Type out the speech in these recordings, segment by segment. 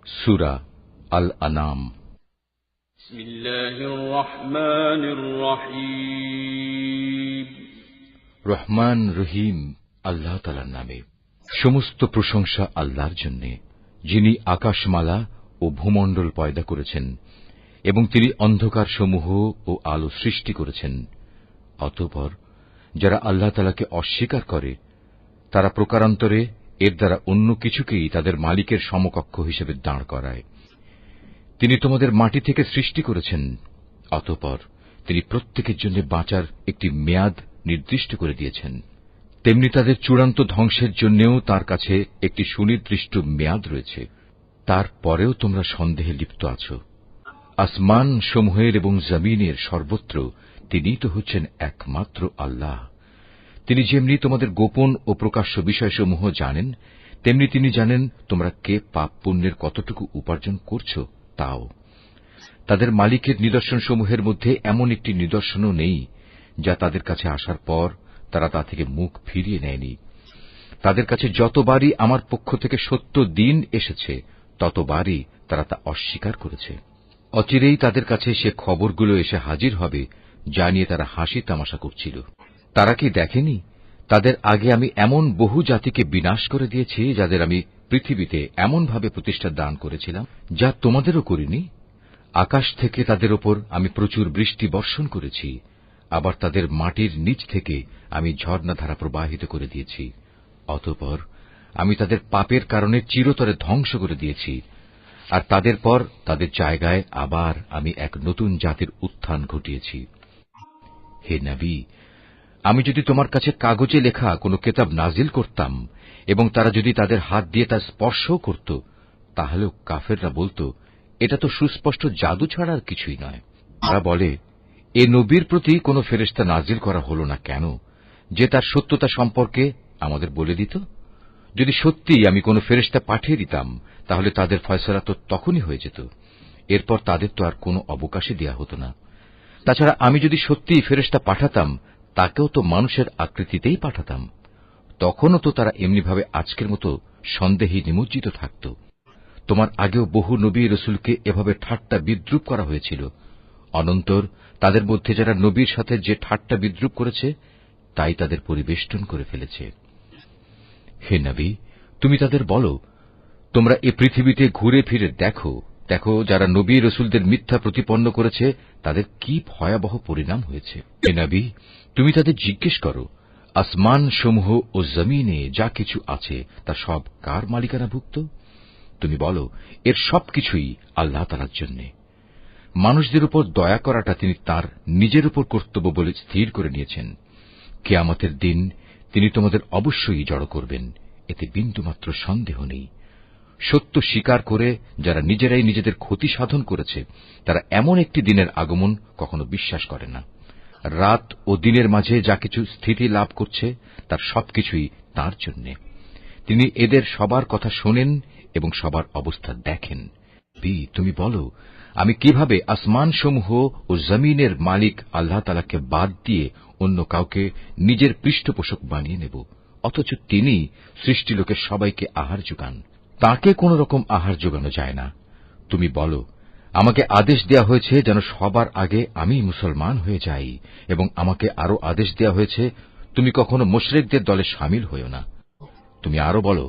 সূরা আল আনাম। বিসমিল্লাহির রহমানির রহিম। রহমান রহিম আল্লাহ তাআলার নামে। সমস্ত প্রশংসা আল্লাহর জন্য, যিনি আকাশমালা ও ভূমণ্ডল পয়দা করেছেন এবং তিনি অন্ধকার সমূহ ও আলো সৃষ্টি করেছেন। অতঃপর যারা আল্লাহ তাআলাকে অস্বীকার করে তারা প্রকারান্তরে এর দ্বারা অন্য কিছুকেই তাদের মালিকের সমকক্ষ হিসেবে দাঁড় করায়। তিনি তোমাদের মাটি থেকে সৃষ্টি করেছেন, অতঃপর তিনি প্রত্যেকের জন্য বাঁচার একটি মেয়াদ নির্দিষ্ট করে দিয়েছেন। তেমনি তাদের চূড়ান্ত ধ্বংসের জন্যও তাঁর কাছে একটি সুনির্দিষ্ট মেয়াদ রয়েছে। তারপরেও তোমরা সন্দেহে লিপ্ত আছো। আসমান সমূহের এবং জমিনের সর্বত্র তিনিই তো হচ্ছেন একমাত্র আল্লাহ। তিনি যেমনি তোমাদের গোপন ও প্রকাশ্য বিষয়সমূহ জানেন, তেমনি তিনি জানেন তোমরা কে পাপ পুণ্যের কতটুকু উপার্জন করছ তাও। তাদের মালিকের নিদর্শনসমূহের মধ্যে এমন একটি নিদর্শনও নেই যা তাদের কাছে আসার পর তারা তা থেকে মুখ ফিরিয়ে নেয়নি। তাদের কাছে যতবারই আমার পক্ষ থেকে সত্য দিন এসেছে ততবারই তারা তা অস্বীকার করেছে। অচিরেই তাদের কাছে সে খবরগুলো এসে হাজির হবে যা নিয়ে তারা হাসি তামাশা করছিল। তারা কি দেখেনি তাদের আগে আমি এমন বহু জাতিকে বিনাশ করে দিয়েছি যাদের আমি পৃথিবীতে এমনভাবে প্রতিষ্ঠা দান করেছিলাম যা তোমাদেরও করিনি। আকাশ থেকে তাদের ওপর আমি প্রচুর বৃষ্টি বর্ষণ করেছি, আবার তাদের মাটির নিচ থেকে আমি ঝর্ণাধারা প্রবাহিত করে দিয়েছি। অতঃপর আমি তাদের পাপের কারণে চিরতরে ধ্বংস করে দিয়েছি, আর তাদের পর তাদের জায়গায় আবার আমি এক নতুন জাতির উত্থান ঘটিয়েছি। হে নবী, আমি যদি তোমার কাছে কাগজে লেখা কোনো কিতাব নাজিল করতাম এবং তারা যদি তাদের হাত দিয়ে তা স্পর্শও করত, তাহলেও কাফেররা বলতো, এটা তো সুস্পষ্ট জাদু ছাড়া আর কিছুই নয়। তারা বলে, এ নবীর প্রতি কোনো ফেরেশতা নাজিল করা হল না কেন, যে তার সত্যতা সম্পর্কে আমাদের বলে দিত? যদি সত্যিই আমি কোনো ফেরেশতা পাঠিয়ে দিতাম তাহলে তাদের ফয়সালা তো তখনই হয়ে যেত। এরপর তাদের তো আর কোনো অবকাশই দেয়া হতো না। তাছাড়া আমি যদি সত্যিই ফেরেশতা পাঠাতাম তাকেও তো মানুষের আকৃতিতেই পাঠাতাম। তখনও তো তারা এমনিভাবে আজকের মতো সন্দেহে নিমজ্জিত থাকত। তোমার আগেও বহু নবী রসুলকে এভাবে ঠাট্টা বিদ্রূপ করা হয়েছিল। অনন্তর তাদের মধ্যে যারা নবীর সাথে যে ঠাট্টা বিদ্রূপ করেছে তাই তাদের পরিবেষ্টন করে ফেলেছে। হে নবী, তুমি তাদের বলো, তোমরা এ পৃথিবীতে ঘুরে ফিরে দেখো, দেখো যারা নবী রসুলদের মিথ্যা প্রতিপন্ন করেছে তাদের কি ভয়াবহ পরিণাম হয়েছে। হে নবী, তুমি তাদের জিজ্ঞেস করো, আসমান সমূহ ও জমিনে যা কিছু আছে তা সব কার মালিকানাভুক্ত? তুমি বলো, এর সবকিছুই আল্লাহ তাআলার জন্য। মানুষদের উপর দয়া করাটা তিনি তার নিজের উপর কর্তব্য বলে স্থির করে নিয়েছেন। কিয়ামতের দিন তিনি তোমাদের অবশ্যই জড়ো করবেন, এতে বিন্দুমাত্র সন্দেহ নেই। সত্য স্বীকার করে যারা নিজেরাই নিজেদের ক্ষতি সাধন করেছে তারা এমন একটি দিনের আগমন কখনো বিশ্বাস করে না। রাত ও দিনের মাঝে যা কিছু স্থিতি লাভ করছে তার সবকিছুই তাঁর জন্য। তিনি এদের সবার কথা শোনেন এবং সবার অবস্থা দেখেন। তুমি বলো, আমি কিভাবে আসমানসমূহ ও জমিনের মালিক আল্লাহ তাআলাকে বাদ দিয়ে অন্য কাউকে নিজের পৃষ্ঠপোষক বানিয়ে নেব, অথচ তিনি সৃষ্টিলোকের সবাইকে আহার যোগান। তাঁকে কোন রকম আহার যোগানো যায় না। তুমি বলো, আমাকে আদেশ দেয়া হয়েছে যেন সবার আগে আমি মুসলমান হয়ে যাই, এবং আমাকে আরো আদেশ দেয়া হয়েছে তুমি কখনো মুশরিকদের দলে শামিল হইও না। তুমি আরো বলো,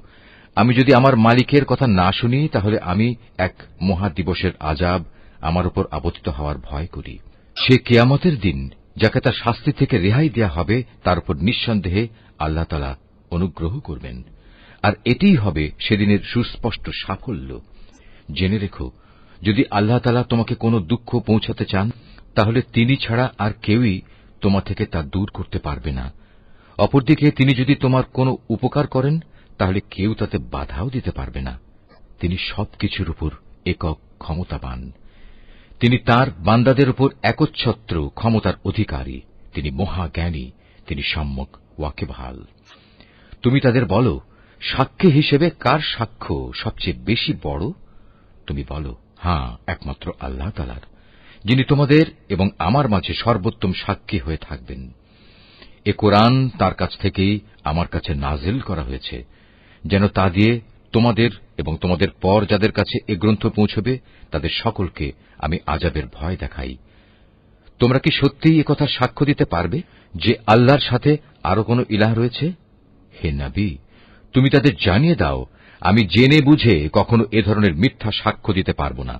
আমি যদি আমার মালিকের কথা না শুনি তাহলে আমি এক মহা দিবসের আযাব আমার উপর আপতিত হওয়ার ভয় করি। সে কিয়ামতের দিন যাকে তার শাস্তি থেকে রেহাই দেয়া হবে তার উপর নিঃসন্দেহে আল্লাহ তাআলা অনুগ্রহ করবেন, আর এটিই হবে সেদিনের সুস্পষ্ট সাফল্য। জেনে রেখো, যদি আল্লাহ তাআলা তোমাকে কোনো দুঃখ পৌঁছাতে চান তাহলে তিনি ছাড়া আর কেউই তোমা থেকে তা দূর করতে পারবে না। অপরদিকে তিনি যদি তোমার কোনো উপকার করেন তাহলে কেউ তাতে বাধাও দিতে পারবে না। তিনি সবকিছুর উপর একক ক্ষমতাবান। তিনি তার বান্দাদের উপর একচ্ছত্র ক্ষমতার অধিকারী। তিনি মহাজ্ঞানী, তিনি সম্যক ওয়াকিবহাল। তুমি তাদের বলো, সাক্ষী হিসেবে কার সাক্ষ্য সবচেয়ে বেশি বড়? তুমি বলো, হ্যাঁ, একমাত্র আল্লাহ তাআলার, যিনি তোমাদের এবং আমার মাঝে সর্বোত্তম সাক্ষী হয়ে থাকবেন। এ কোরআন তার কাছ থেকেই আমার কাছে নাজিল করা হয়েছে, যেন তা দিয়ে তোমাদের এবং তোমাদের পর যাদের কাছে এ গ্রন্থ পৌঁছবে তাদের সকলকে আমি আযাবের ভয় দেখাই। তোমরা কি সত্যিই একথা সাক্ষ্য দিতে পারবে যে আল্লাহর সাথে আরো কোনো ইলাহ রয়েছে? হে নবী, তুমি তাদের জানিয়ে দাও, আমি জেনে বুঝে কখনো এ ধরনের মিথ্যা সাক্ষ্য দিতে পারব না।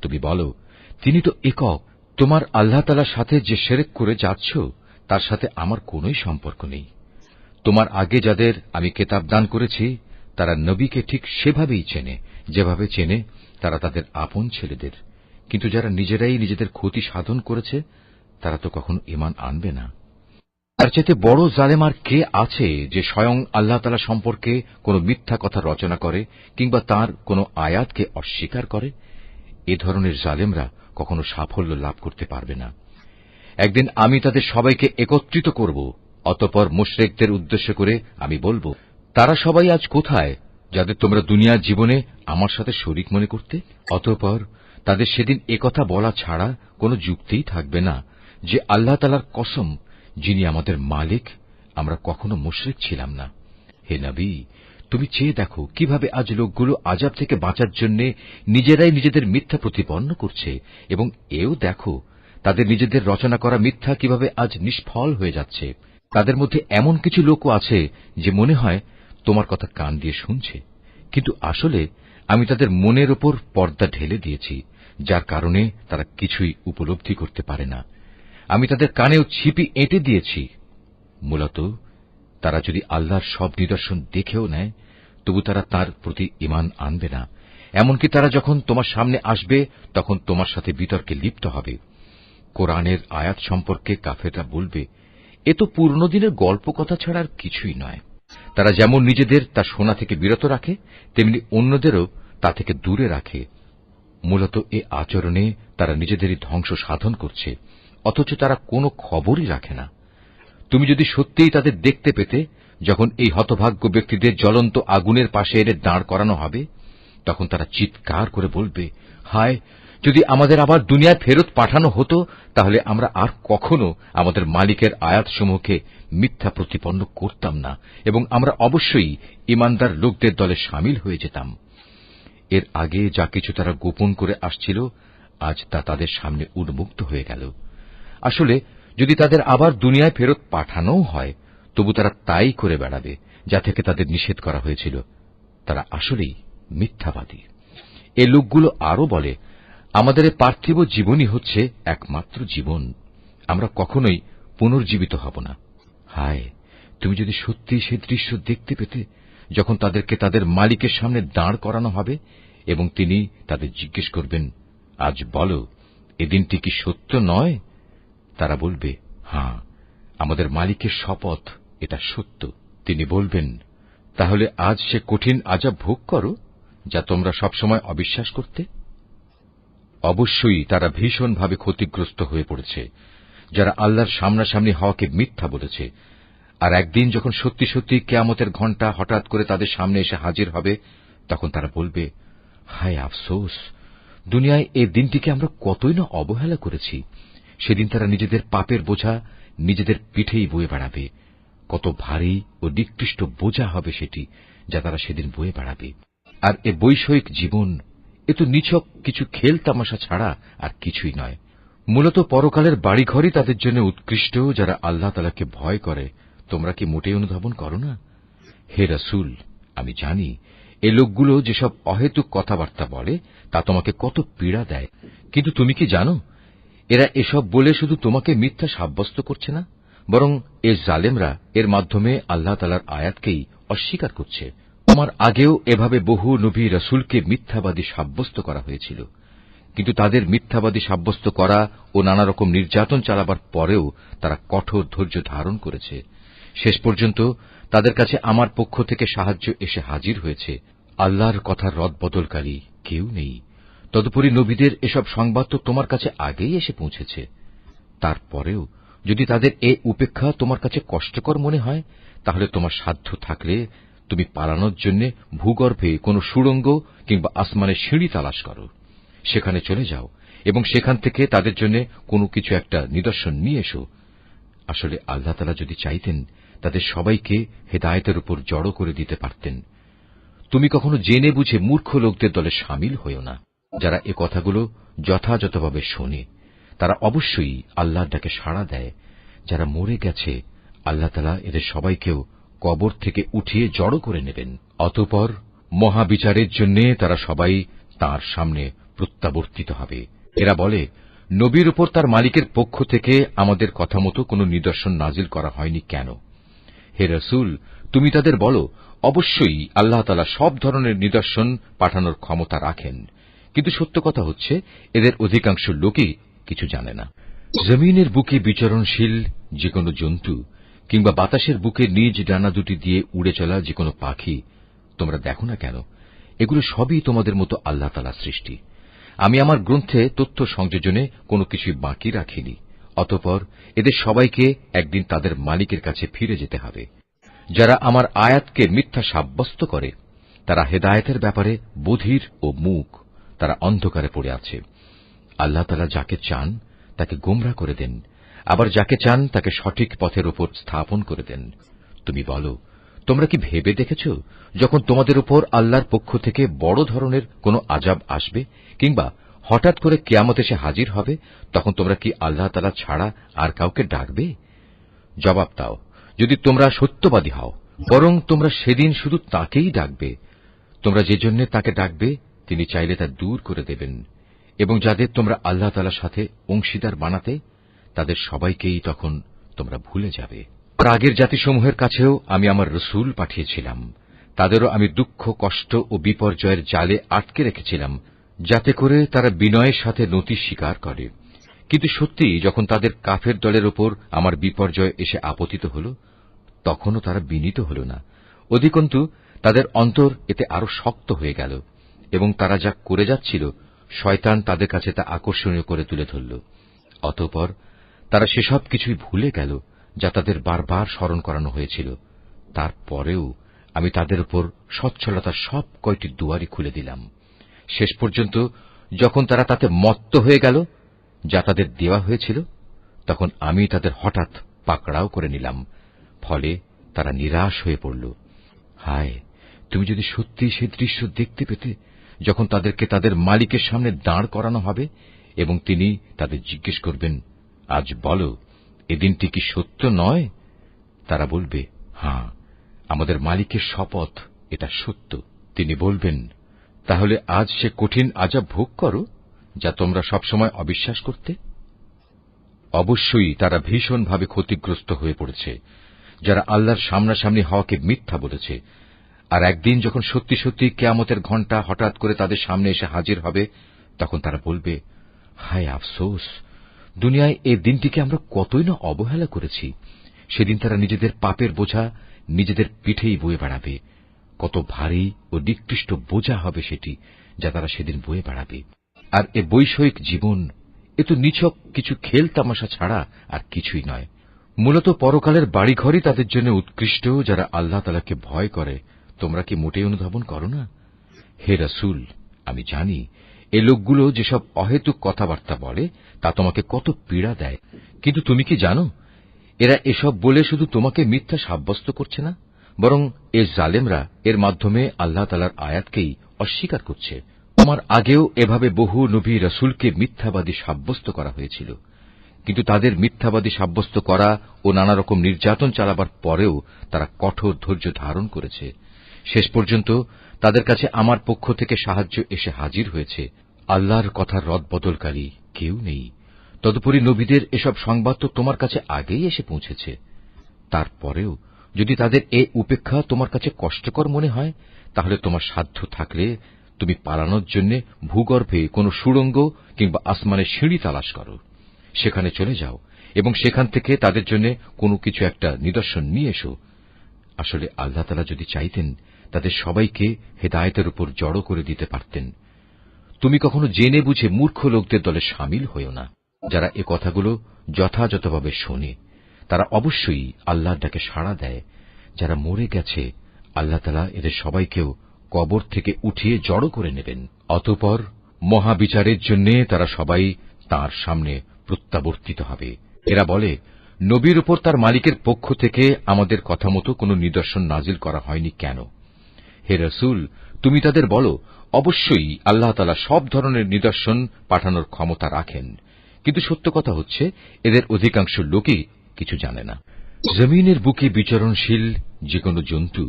তুমি বলো, তিনি তো একক, তোমার আল্লাহ তাআলার সাথে যে শিরক করে যাচ্ছ তার সাথে আমার কোনোই সম্পর্ক নেই। তোমার আগে যাদের আমি কিতাব দান করেছি তারা নবীকে ঠিক সেভাবেই চেনে যেভাবে চেনে তারা তাদের আপন ছেলেদের, কিন্তু যারা নিজেরাই নিজেদের ক্ষতি সাধন করেছে তারা তো কখনো ঈমান আনবে না। তার চাইতে বড় জালেম আর কে আছে যে স্বয়ং আল্লাহ তাআলা সম্পর্কে কোনো মিথ্যা কথা রচনা করে কিংবা তাঁর কোনো আয়াতকে অস্বীকার করে? এ ধরনের জালেমরা কখনো সাফল্য লাভ করতে পারবে না। একদিন আমি তাদের সবাইকে একত্রিত করব, অতঃপর মুশরিকদের উদ্দেশ্য করে আমি বলবো, তারা সবাই আজ কোথায় যাদের তোমরা দুনিয়ার জীবনে আমার সাথে শরীক মনে করতে? অতঃপর তাদের সেদিন একথা বলা ছাড়া কোনো যুক্তিই থাকবে না যে আল্লাহ তাআলার কসম, যিনি আমাদের মালিক, আমরা কখনো মুশরিক ছিলাম না। হে নবী, তুমি চেয়ে দেখো কিভাবে আজ লোকগুলো আযাব থেকে বাঁচার জন্য নিজেরাই নিজেদের মিথ্যা প্রতিপন্ন করছে, এবং এও দেখো তাদের নিজেদের রচনা করা মিথ্যা কিভাবে আজ নিষ্ফল হয়ে যাচ্ছে। তাদের মধ্যে এমন কিছু লোকও আছে যে মনে হয় তোমার কথা কান দিয়ে শুনছে, কিন্তু আসলে আমি তাদের মনের ওপর পর্দা ঢেলে দিয়েছি, যার কারণে তারা কিছুই উপলব্ধি করতে পারে না। আমি তাদের কানেও ছিপি এঁটে দিয়েছি। মূলত তারা যদি আল্লাহর সব নিদর্শন দেখেও নেয় তবু তারা তার প্রতি ঈমান আনবে না। এমনকি তারা যখন তোমার সামনে আসবে তখন তোমার সাথে বিতর্কে লিপ্ত হবে। কোরআনের আয়াত সম্পর্কে কাফেররা বলবে, এ তো পুরনো দিনের গল্প কথা ছাড়া আর কিছুই নয়। তারা যেমন নিজেদের তা শোনা থেকে বিরত রাখে, তেমনি অন্যদেরও তা থেকে দূরে রাখে। মূলত এ আচরণে তারা নিজেদেরই ধ্বংস সাধন করছে, অথচ তারা কোনো খবরই রাখে না। তুমি যদি সত্যিই তাদের দেখতে পেতে, যখন এই হতভাগ্য ব্যক্তিদের জ্বলন্ত আগুনের পাশে এনে দাঁড় করানো হবে, তখন তারা চিৎকার করে বলবে, হায়, যদি আমাদের আবার দুনিয়ায় ফেরত পাঠানো হতো তাহলে আমরা আর কখনো আমাদের মালিকের আয়াতসমূহকে মিথ্যা প্রতিপন্ন করতাম না, এবং আমরা অবশ্যই ঈমানদার লোকদের দলে শামিল হয়ে যেতাম। এর আগে যা কিছু তারা গোপন করে আসছিল, আজ তা তাদের সামনে উন্মুক্ত হয়ে গেল। আসলে যদি তাদের আবার দুনিয়ায় ফেরত পাঠানোও হয় তবু তারা তাই করে বেড়াবে যা থেকে তাদের নিষেধ করা হয়েছিল। তারা আসলেই মিথ্যাবাদী। এ লোকগুলো আরো বলে, আমাদের এ পার্থিব জীবনই হচ্ছে একমাত্র জীবন, আমরা কখনোই পুনর্জীবিত হব না। হায়, তুমি যদি সত্যিই সে দৃশ্য দেখতে পেতে যখন তাদেরকে তাদের মালিকের সামনে দাঁড় করানো হবে এবং তিনি তাদের জিজ্ঞেস করবেন, আজ বলো, এ দিনটি কি সত্য নয়? তারা বলবে, হ্যাঁ, আমাদের মালিকের শপথ, এটা সত্য। তিনি বলবেন, তাহলে আজ সে কঠিন আযাব ভোগ করো যা তোমরা সবসময় অবিশ্বাস করতে। অবশ্যই তারা ভীষণভাবে ক্ষতিগ্রস্ত হয়ে পড়েছে যারা আল্লাহর সামনাসামনি হওয়াকে মিথ্যা বলেছে। আর একদিন যখন সত্যি সত্যি কিয়ামতের ঘণ্টা হঠাৎ করে তাদের সামনে এসে হাজির হবে, তখন তারা বলবে, হায় আফসোস, দুনিয়ায় এ দিনটিকে আমরা কতই না অবহেলা করেছি। সেদিন তারা নিজেদের পাপের বোঝা নিজেদের পিঠেই বয়ে বেড়াবে। কত ভারী ও নিকৃষ্ট বোঝা হবে সেটি যা তারা সেদিন বয়ে বেড়াবে। আর এ বৈষয়িক জীবন, এ তো নিছক কিছু খেল তামাশা ছাড়া আর কিছুই নয়। মূলত পরকালের বাড়িঘরই তাদের জন্য উৎকৃষ্ট যারা আল্লাহ তাআলাকে ভয় করে। তোমরা কি মোটেই অনুধাবন করো না? হে রাসূল, আমি জানি এ লোকগুলো যেসব অহেতুক কথাবার্তা বলে তা তোমাকে কত পীড়া দেয়, কিন্তু তুমি কি জানো এরা এসব বলে শুধু তোমাকে মিথ্যা সাব্যস্ত করছে না, বরং এ জালেমরা এর মাধ্যমে আল্লাহ তাআলার আয়াতকেই অস্বীকার করছে। তোমার আগেও এভাবে বহু নবী রাসূলকে মিথ্যাবাদী সাব্যস্ত করা হয়েছিল, কিন্তু তাদের মিথ্যাবাদী সাব্যস্ত করা ও নানা রকম নির্যাতন চালাবার পরেও তারা কঠোর ধৈর্য ধারণ করেছে। শেষ পর্যন্ত তাদের কাছে আমার পক্ষ থেকে সাহায্য এসে হাজির হয়েছে। আল্লাহর কথার রদবদলকারী কেউ নেই। তদুপরি নবীদের এসব সংবাদ তো তোমার কাছে আগেই এসে পৌঁছেছে। তারপরেও যদি তাদের এ উপেক্ষা তোমার কাছে কষ্টকর মনে হয়, তাহলে তোমার সাধ্য থাকলে তুমি পালানোর জন্য ভূগর্ভে কোনো সুড়ঙ্গ কিংবা আসমানের সিঁড়ি তালাশ করো, সেখানে চলে যাও এবং সেখান থেকে তাদের জন্য কোনো কিছু একটা নিদর্শন নিয়ে এসো। আসলে আল্লাহ তাআলা যদি চাইতেন তাদের সবাইকে হেদায়েতের উপর জড়ো করে দিতে পারতেন। তুমি কখনো জেনে বুঝে মূর্খ লোকদের দলে সামিল হইও না। যারা এ কথাগুলো যথাযথভাবে শোনে তারা অবশ্যই আল্লাহর ডাকে সাড়া দেয়। যারা মরে গেছে আল্লাহ তাআলা এদের সবাইকেও কবর থেকে উঠিয়ে জড়ো করে নেবেন। অতঃপর মহাবিচারের জন্য তারা সবাই তাঁর সামনে প্রত্যাবর্তিত হবে। এরা বলে, নবীর উপর তার মালিকের পক্ষ থেকে আমাদের কথা মতো কোনো নিদর্শন নাজিল করা হয়নি কেন? হে রাসূল, তুমি তাদের বলো, অবশ্যই আল্লাহ তাআলা সব ধরনের নিদর্শন পাঠানোর ক্ষমতা রাখেন, কিন্তু সত্য কথা হচ্ছে এদের অধিকাংশ লোকই কিছু জানে না। জমিনের বুকে বিচরণশীল যে কোনো জন্তু কিংবা বাতাসের বুকে নিজ ডানা দুটি দিয়ে উড়ে চলা যে কোনো পাখি তোমরা দেখো না কেন? এগুলো সবই তোমাদের মতো আল্লাহ তাআলার সৃষ্টি। আমি আমার গ্রন্থে তথ্য সংযোজনে কোনো কিছুই বাকি রাখিনি। অতঃপর এদের সবাইকে একদিন তাদের মালিকের কাছে ফিরে যেতে হবে। যারা আমার আয়াতকে মিথ্যা সাব্যস্ত করে তারা হেদায়েতের ব্যাপারে বধির ও মূক, তারা অন্ধকারে পড়ে আছে। আল্লাহ তাআলা যাকে চান তাকে গোমরা করে দেন, আবার যাকে চান তাকে সঠিক পথের উপর স্থাপন করে দেন। তুমি বলো, তোমরা কি ভেবে দেখেছ যখন তোমাদের উপর আল্লাহর পক্ষ থেকে বড় ধরনের কোনো আযাব আসবে কিংবা হঠাৎ করে কিয়ামত এসে হাজির হবে, তখন তোমরা কি আল্লাহ তাআলা ছাড়া আর কাউকে ডাকবে? জবাব দাও, যদি তোমরা সত্যবাদী হও, বরং তোমরা সেদিন শুধু তাকেই ডাকবে। তোমরা যে জন্য তাকে ডাকবে তিনি চাইলে তা দূর করে দেবেন, এবং যাদের তোমরা আল্লাহ তাআলার সাথে অংশীদার বানাতে তাদের সবাইকেই তখন তোমরা ভুলে যাবে। আগের জাতিসমূহের কাছেও আমি আমার রাসূল পাঠিয়েছিলাম, তাদেরও আমি দুঃখ, কষ্ট ও বিপর্যয়ের জালে আটকে রেখেছিলাম, যাতে করে তারা বিনয়ের সাথে নতি স্বীকার করে। কিন্তু সত্যি যখন তাদের কাফের দলের উপর আমার বিপর্যয় এসে আপতিত হল, তখনও তারা বিনীত হল না। অধিকন্তু তাদের অন্তর এতে আরো শক্ত হয়ে গেল, এবং তারা যা করে যাচ্ছিল শয়তান তাদের কাছে তা আকর্ষণীয় করে তুলে ধরল। অতঃপর তারা সেসব কিছুই ভুলে গেল যা তাদের বারবার স্মরণ করানো হয়েছিল। তারপরেও আমি তাদের উপর সচ্ছলতার সব কয়টি দুয়ারই খুলে দিলাম। শেষ পর্যন্ত যখন তারা তাতে মত্ত হয়ে গেল যা তাদের দেওয়া হয়েছিল, তখন আমি তাদের হঠাৎ পাকড়াও করে নিলাম। ফলে তারা নিরাশ হয়ে পড়ল। হায়, তুমি যদি সত্যি সে দৃশ্য দেখতে পেতে যখন তাদেরকে তাদের মালিকের সামনে দাঁড় করানো হবে এবং তিনি তাদের জিজ্ঞেস করবেন, আজ বলো, এ দিনটি কি সত্য নয়? তারা বলবে, হ্যাঁ, আমাদের মালিকের শপথ, এটা সত্য। তিনি বলবেন, তাহলে আজ সে কঠিন আযাব ভোগ করো যা তোমরা সবসময় অবিশ্বাস করতে। অবশ্যই তারা ভীষণভাবে ক্ষতিগ্রস্ত হয়ে পড়েছে, যারা আল্লাহর সামনাসামনি হওয়াকে মিথ্যা বলেছে। আর একদিন যখন সত্যি সত্যি কিয়ামতের ঘণ্টা হঠাৎ করে তাদের সামনে এসে হাজির হবে, তখন তারা বলবে, হায় আফসোস, দুনিয়ায় এ দিনটিকে আমরা কতই না অবহেলা করেছি। সেদিন তারা নিজেদের পাপের বোঝা নিজেদের পিঠেই বয়ে বেড়াবে। কত ভারী ও নিকৃষ্ট বোঝা হবে সেটি, যা তারা সেদিন বয়ে বেড়াবে। আর এ বৈষয়িক জীবন, এ তো নিছক কিছু খেল তামাশা ছাড়া আর কিছুই নয়। মূলত পরকালের বাড়িঘরই তাদের জন্য উৎকৃষ্ট, যারা আল্লাহ তাআলাকে ভয় করে। তোমরা কি মোটেই অনুধাবন করো না? হে রাসূল, আমি জানি এ লোকগুলো যেসব অহেতুক কথাবার্তা বলে তা তোমাকে কত পীড়া দেয়, কিন্তু তুমি কি জানো এরা এসব বলে শুধু তোমাকে মিথ্যা সাব্যস্ত করছে না, বরং এ জালেমরা এর মাধ্যমে আল্লাহ তাআলার আয়াতকেই অস্বীকার করছে। আমার আগেও এভাবে বহু নবী রাসূলকে মিথ্যাবাদী সাব্যস্ত করা হয়েছিল, কিন্তু তাদের মিথ্যাবাদী সাব্যস্ত করা ও নানা রকম নির্যাতন চালাবার পরেও তারা কঠোর ধৈর্য ধারণ করেছে। শেষ পর্যন্ত তাদের কাছে আমার পক্ষ থেকে সাহায্য এসে হাজির হয়েছে। আল্লাহর কথার রদবদলকারী কেউ নেই। তদুপরি নবীদের এসব সংবাদ তো তোমার কাছে আগেই এসে পৌঁছেছে। তারপরেও যদি তাদের এ উপেক্ষা তোমার কাছে কষ্টকর মনে হয়, তাহলে তোমার সাধ্য থাকলে তুমি পালানোর জন্য ভূগর্ভে কোনো সুড়ঙ্গ কিংবা আসমানের সিঁড়ি তালাশ করো, সেখানে চলে যাও এবং সেখান থেকে তাদের জন্য কোনো কিছু একটা নিদর্শন নিয়ে এসো। আসলে আল্লাহ তাআলা যদি চাইতেন তাদের সবাইকে হেদায়েতের উপর জড়ো করে দিতে পারতেন। তুমি কখনো জেনে বুঝে মূর্খ লোকদের দলে সামিল হইও না। যারা এ কথাগুলো যথাযথভাবে শোনে তারা অবশ্যই আল্লাহর ডাকে সাড়া দেয়। যারা মরে গেছে আল্লাহ তাআলা এদের সবাইকেও কবর থেকে উঠিয়ে জড়ো করে নেবেন। অতঃপর মহাবিচারের জন্য তারা সবাই তাঁর সামনে প্রত্যাবর্তিত হবে। এরা বলে, নবীর উপর তার মালিকের পক্ষ থেকে আমাদের কথা মতো কোনো নিদর্শন নাজিল করা হয়নি কেন? হে রসুল, তুমি তাদের বলো, অবশ্যই আল্লাহ তাআলা সব ধরনের নিদর্শন পাঠানোর ক্ষমতা রাখেন, কিন্তু সত্য কথা হচ্ছে এদের অধিকাংশ লোকই কিছু জানে না। জমিনের বুকে বিচরণশীল যে কোনো জন্তু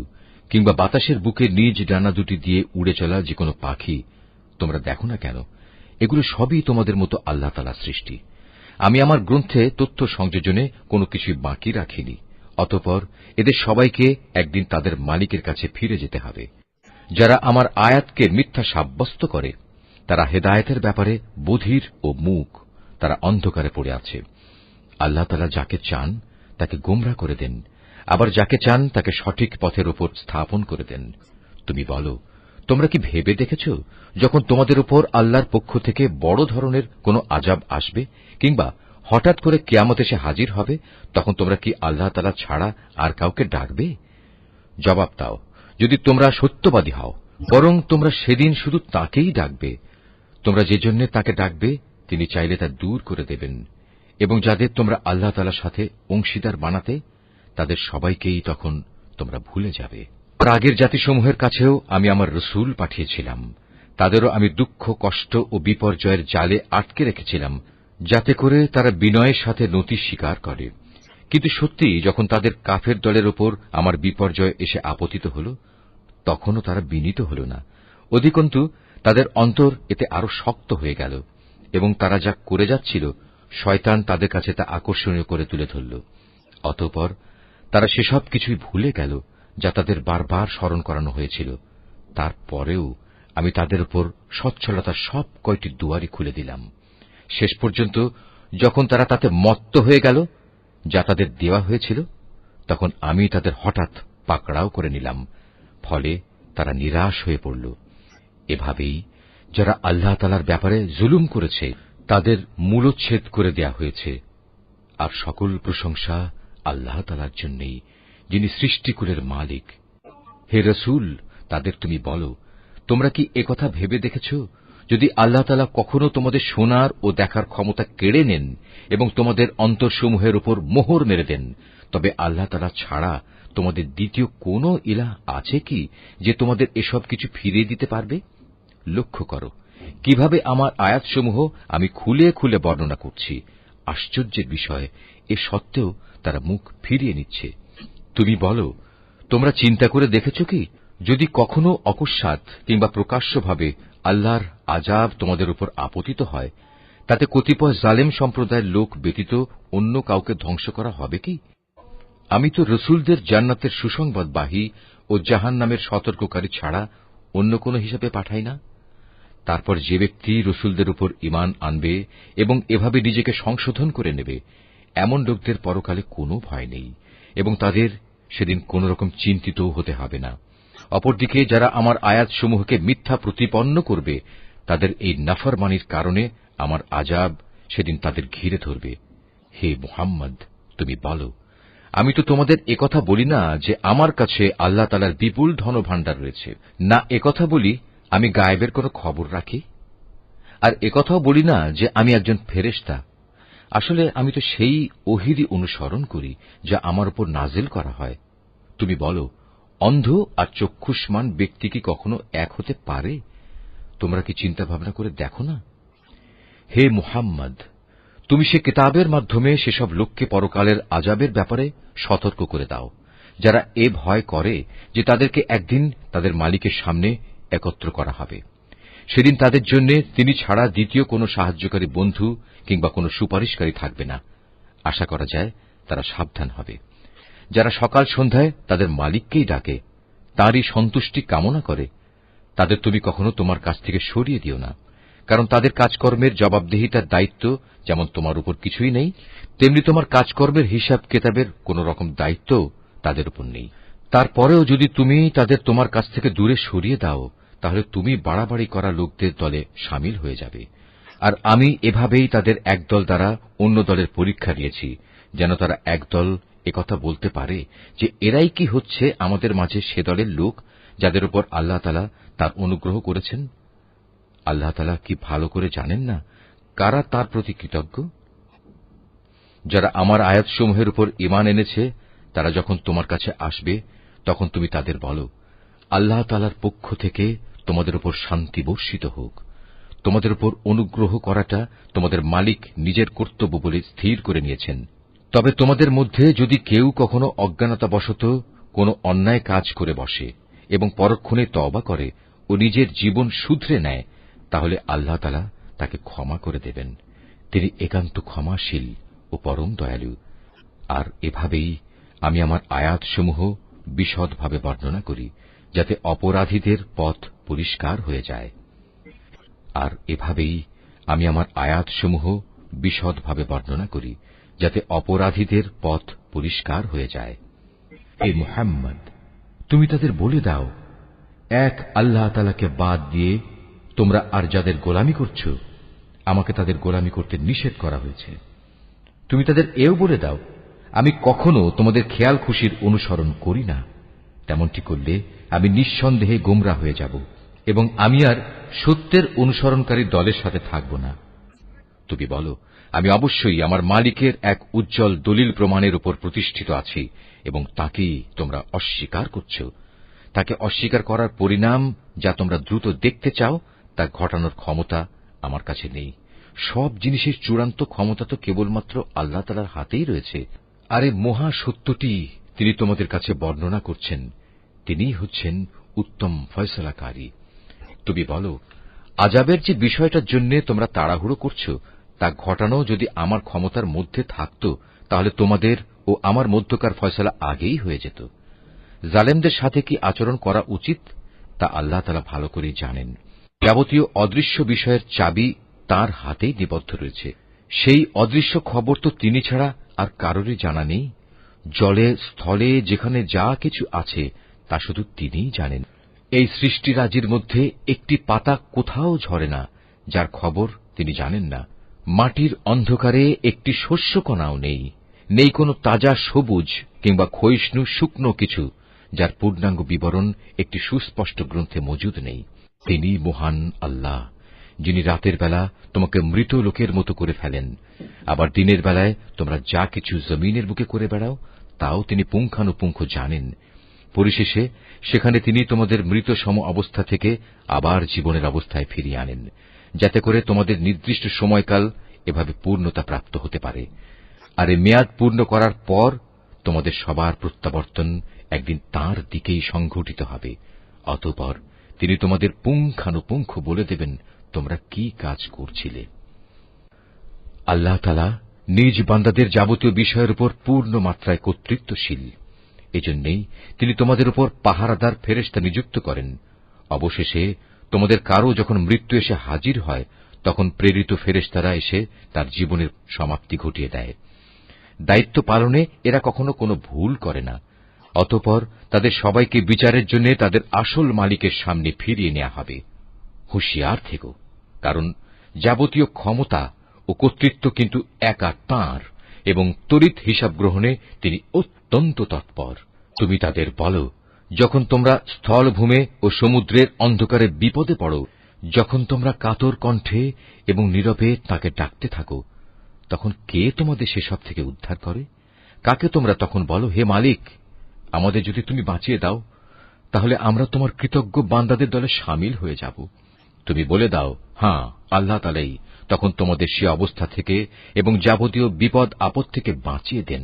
কিংবা বাতাসের বুকে নিজ ডানা দুটি দিয়ে উড়ে চলা যে কোনো পাখি তোমরা দেখো না কেন, এগুলো সবই তোমাদের মতো আল্লাহ তাআলার সৃষ্টি। আমি আমার গ্রন্থে তথ্য সংযোজনে কোনো কিছুই বাকি রাখিনি। অতঃপর এদের সবাইকে একদিন তাদের মালিকের কাছে ফিরে যেতে হবে। যারা আমার আয়াতকে মিথ্যা সাব্যস্ত করে তারা হেদায়েতের ব্যাপারে বধির ও মূক, তারা অন্ধকারে পড়ে আছে। আল্লাহ তাআলা যাকে চান তাকে গোমরা করে দেন, আবার যাকে চান তাকে সঠিক পথের উপর স্থাপন করে দেন। তুমি বলো, তোমরা কি ভেবে দেখেছ যখন তোমাদের উপর আল্লাহর পক্ষ থেকে বড় ধরনের কোনো আযাব আসবে কিংবা হঠাৎ করে কিয়ামত এসে হাজির হবে, তখন তোমরা কি আল্লাহ তাআলা ছাড়া আর কাউকে ডাকবে? জবাব দাও, যদি তোমরা সত্যবাদী হও, বরং তোমরা সেদিন শুধু তাকেই ডাকবে। তোমরা যে জন্য তাকে ডাকবে তিনি চাইলে তা দূর করে দেবেন, এবং যাদের তোমরা আল্লাহ তাআলার সাথে অংশীদার বানাতে তাদের সবাইকেই তখন তোমরা ভুলে যাবে। আগের জাতিসমূহের কাছেও আমি আমার রসুল পাঠিয়েছিলাম, তাদেরও আমি দুঃখ, কষ্ট ও বিপর্যয়ের জালে আটকে রেখেছিলাম, যাতে করে তারা বিনয়ের সাথে নতি স্বীকার করে। কিন্তু সত্যি যখন তাদের কাফের দলের উপর আমার বিপর্যয় এসে আপতিত হল, তখনও তারা বিনীত হল না। অধিকন্তু তাদের অন্তর এতে আরো শক্ত হয়ে গেল, এবং তারা যা করে যাচ্ছিল শয়তান তাদের কাছে তা আকর্ষণীয় করে তুলে ধরল। অতঃপর তারা সেসব কিছুই ভুলে গেল যা তাদের বারবার স্মরণ করানো হয়েছিল। তারপরেও আমি তাদের উপর সচ্ছলতার সব কয়টি দুয়ারই খুলে দিলাম। শেষ পর্যন্ত যখন তারা তাতে মত্ত হয়ে গেল যা তাদের দেওয়া হয়েছিল, তখন আমি তাদের হঠাৎ পাকড়াও করে নিলাম, ফলে তারা নিরাশ হয়ে পড়ল। এভাবেই যারা আল্লাহ তাআলার ব্যাপারে জুলুম করেছে তাদের মূলচ্ছেদ করে দেয়া হয়েছে। আর সকল প্রশংসা আল্লাহ তাআলার জন্যই, যিনি সৃষ্টিকুলের মালিক। হে রসুল, তাদের তুমি বলো, তোমরা কি একথা ভেবে দেখেছ, যদি আল্লাহ তাআলা কখনো তোমাদের শোনার ও দেখার ক্ষমতা কেড়ে নেন এবং তোমাদের অন্তরসমূহের উপর মোহর মেরে দেন, তবে আল্লাহ তাআলা ছাড়া তোমাদের দ্বিতীয় কোনো ইলাহ আছে কি যে তোমাদের এসব কিছু ফিরিয়ে দিতে পারবে? লক্ষ্য করো কিভাবে আমার আয়াতসমূহ আমি খুলে খুলে বর্ণনা করছি। আশ্চর্যের বিষয়, এ সত্ত্বেও তারা মুখ ফিরিয়ে নিচ্ছে। তুমি বলো, তোমরা চিন্তা করে দেখেছ কি, যদি কখনো অকস্মাৎ কিংবা প্রকাশ্যভাবে আল্লাহর আযাব তোমাদের উপর আপতিত হয়, তাতে কতিপয় জালেম সম্প্রদায়ের লোক ব্যতীত অন্য কাউকে ধ্বংস করা হবে কি? আমি তো রসুলদের জান্নাতের সুসংবাদবাহী ও জাহান্নামের সতর্ককারী ছাড়া অন্য কোন হিসাবে পাঠাই না। তারপর যে ব্যক্তি রসুলদের উপর ঈমান আনবে এবং এভাবে নিজেকে সংশোধন করে নেবে, এমন লোকদের পরকালে কোনো ভয় নেই এবং তাদের সেদিন কোন রকম চিন্তিতও হতে হবে না। অপরদিকে যারা আমার আয়াতসমূহকে মিথ্যা প্রতিপন্ন করবে, তাদের এই নাফরমানির কারণে আমার আযাব সেদিন তাদের ঘিরে ধরবে। হে মুহাম্মদ, তুমি বলো, আমি তো তোমাদের একথা বলি না যে আমার কাছে আল্লাহ তাআলার বিপুল ধনভাণ্ডার রয়েছে, না একথা বলি আমি গায়েবের কোনো খবর রাখি, আর একথাও বলি না যে আমি একজন ফেরেশতা। আসলে আমি তো সেই ওহীরই অনুসরণ করি যা আমার উপর নাজিল করা হয়। তুমি বলো, অন্ধ আর চক্ষুষ্মান ব্যক্তি কি কখনো এক হতে পারে? তোমরা কি চিন্তা ভাবনা করে দেখো না? হে মুহাম্মদ, তুমি সে কিতাবের মাধ্যমে সেসব লোককে পরকালের আযাবের ব্যাপারে সতর্ক করে দাও, যারা এ ভয় করে যে তাদেরকে একদিন তাদের মালিকের সামনে একত্র করা হবে। সেদিন তাদের জন্য তিনি ছাড়া দ্বিতীয় কোনো সাহায্যকারী বন্ধু কিংবা কোনো সুপারিশকারী থাকবে না। আশা করা যায় তারা সাবধান হবে। যারা সকাল সন্ধ্যায় তাদের মালিককেই ডাকে, তাঁরই সন্তুষ্টি কামনা করে, তাদের তুমি কখনো তোমার কাছ থেকে সরিয়ে দিও না, কারণ তাদের কাজকর্মের জবাবদিহিতার দায়িত্ব যেমন তোমার উপর কিছুই নেই, তেমনি তোমার কাজকর্মের হিসাব কেতাবের কোন রকম দায়িত্ব তাদের উপর নেই। তারপরেও যদি তুমি তাদের তোমার কাছ থেকে দূরে সরিয়ে দাও, তাহলে তুমি বাড়াবাড়ি করা লোকদের দলে সামিল হয়ে যাবে। আর আমি এভাবেই তাদের একদল দ্বারা অন্য দলের পরীক্ষা নিয়েছি, যেন তারা একদল একথা বলতে পারে যে এরাই কি হচ্ছে আমাদের মাঝে সে দলের লোক যাদের উপর আল্লাহ তাআলা তার অনুগ্রহ করেছেন। আল্লাহ তাআলা কি ভালো করে জানেন না কারা তার প্রতি কৃতজ্ঞ? যারা আমার আয়াতসমূহের উপর ঈমান এনেছে, তারা যখন তোমার কাছে আসবে, তখন তুমি তাদের বলো, আল্লাহ তাআলার পক্ষ থেকে তোমাদের উপর শান্তি বর্ষিত হোক। তোমাদের উপর অনুগ্রহ করাটা তোমাদের মালিক নিজের কর্তব্য বলে স্থির করে নিয়েছেন। তবে তোমাদের মধ্যে যদি কেউ কখনো অজ্ঞানতাবশত কোনো অন্যায় কাজ করে বসে এবং পরক্ষণে তওবা করে ও নিজের জীবন শুধরে নেয়, তাহলে আল্লাহ তাআলা তাকে ক্ষমা করে দেবেন। তিনি একান্ত ক্ষমাশীল ও পরম দয়ালু। আর এভাবেই আমি আমার আয়াতসমূহ বিশদভাবে বর্ণনা করি, যাতে অপরাধীদের পথ পরিষ্কার হয়ে যায়। আর এভাবেই আমি আমার আয়াতসমূহ বিশদভাবে বর্ণনা করি, যাতে অপরাধীদের পথ পরিষ্কার হয়ে যায়। হে মুহাম্মদ, তুমি তাদের বলে দাও, এক আল্লাহ তাআলাকে বাদ দিয়ে তোমরা আর যাদের গোলামি করছ, আমাকে তাদের গোলামি করতে নিষেধ করা হয়েছে। তুমি তাদের এও বলে দাও, আমি কখনো তোমাদের খেয়াল খুশির অনুসরণ করি না। তেমনটি করলে আমি নিঃসন্দেহে গোমরা হয়ে যাব এবং আমি আর সত্যের অনুসরণকারী দলের সাথে থাকব না। তুমি বলো, আমি অবশ্যই আমার মালিকের এক উজ্জ্বল দলিল প্রমাণের উপর প্রতিষ্ঠিত আছি এবং তাকেই তোমরা অস্বীকার করছ। তাকে অস্বীকার করার পরিণাম যা তোমরা দ্রুত দেখতে চাও, তা ঘটানোর ক্ষমতা আমার কাছে নেই। সব জিনিসের চূড়ান্ত ক্ষমতা তো কেবলমাত্র আল্লাহ তাআলার হাতেই রয়েছে। আর এই মহা সত্যটি তিনি তোমাদের কাছে বর্ণনা করছেন। তিনিই হচ্ছেন উত্তম ফয়সালাকারী। তুমি বলো, আযাবের যে বিষয়টার জন্য তোমরা তাড়াহুড়ো করছ, তা ঘটানো যদি আমার ক্ষমতার মধ্যে থাকত, তাহলে তোমাদের ও আমার মধ্যকার ফয়সালা আগেই হয়ে যেত। জালেমদের সাথে কি আচরণ করা উচিত, তা আল্লাহ তাআলা ভালো করেই জানেন। যাবতীয় অদৃশ্য বিষয়ের চাবি তাঁর হাতেই নিবদ্ধ রয়েছে। সেই অদৃশ্য খবর তো তিনি ছাড়া আর কারোরই জানা নেই। জলে স্থলে যেখানে যা কিছু আছে তা শুধু তিনিই জানেন। এই সৃষ্টিরাজির মধ্যে একটি পাতা কোথাও ঝরে না, যার খবর তিনি জানেন না। মাটির অন্ধকারে একটি শস্যকণাও নেই, নেই কোনো তাজা সবুজ কিংবা ক্ষয়িষ্ণু শুকনো কিছু, যার পূর্ণাঙ্গ বিবরণ একটি সুস্পষ্ট গ্রন্থে মজুদ নেই। তিনি মহান আল্লাহ, যিনি রাতের বেলা তোমাকে মৃত লোকের মতো করে ফেলেন, আবার দিনের বেলায় তোমরা যা কিছু জমিনের বুকে করে বেড়াও তাও তিনি পুঙ্খানুপুঙ্খ জানেন। পরিশেষে সেখানে তিনি তোমাদের মৃত সম অবস্থা থেকে আবার জীবনের অবস্থায় ফিরিয়ে আনেন, যাতে করে তোমাদের নির্দিষ্ট সময়কাল এভাবে পূর্ণতা প্রাপ্ত হতে পারে। আর এই মেয়াদ পূর্ণ করার পর তোমাদের সবার প্রত্যাবর্তন একদিন তাঁর দিকেই সংঘটিত হবে। অতঃপর তিনি তোমাদের পুঙ্খানুপুঙ্খ বলে দেবেন তোমরা কি কাজ করছিলে। আল্লাহ তাআলা নিজ বান্দাদের যাবতীয় বিষয়ের উপর পূর্ণ মাত্রায় কর্তৃত্বশীল। এজন্যই তিনি তোমাদের উপর পাহারাদার ফেরেশতা নিযুক্ত করেন। অবশেষে তোমাদের কারো যখন মৃত্যু এসে হাজির হয়, তখন প্রেরিত ফেরেশতারা এসে তার জীবনের সমাপ্তি ঘটিয়ে দেয়। দায়িত্ব পালনে এরা কখনো কোনো ভুল করে না। অতঃপর তাদের সবাইকে বিচারের জন্য তাদের আসল মালিকের সামনে ফিরিয়ে নেওয়া হবে। হুঁশিয়ার থেকো, কারণ যাবতীয় ক্ষমতা ও কর্তৃত্ব কিন্তু একা তাঁর এবং তড়িৎ হিসাব গ্রহণে তিনি অত্যন্ত তৎপর। তুমি তাদের বলো, যখন তোমরা স্থলভূমে ও সমুদ্রের অন্ধকারে বিপদে পড়ো, যখন তোমরা কাতর কণ্ঠে এবং নীরবে তাঁকে ডাকতে থাকো, তখন কে তোমাদের সেসব থেকে উদ্ধার করে? কাকে তোমরা তখন বলো, হে মালিক, আমাদের যদি তুমি বাঁচিয়ে দাও, তাহলে আমরা তোমার কৃতজ্ঞ বান্দাদের দলে শামিল হয়ে যাব। তুমি বলে দাও, হ্যাঁ, আল্লাহ তাআলাই তখন তোমাদের সে অবস্থা থেকে এবং যাবতীয় বিপদ আপদ থেকে বাঁচিয়ে দেন।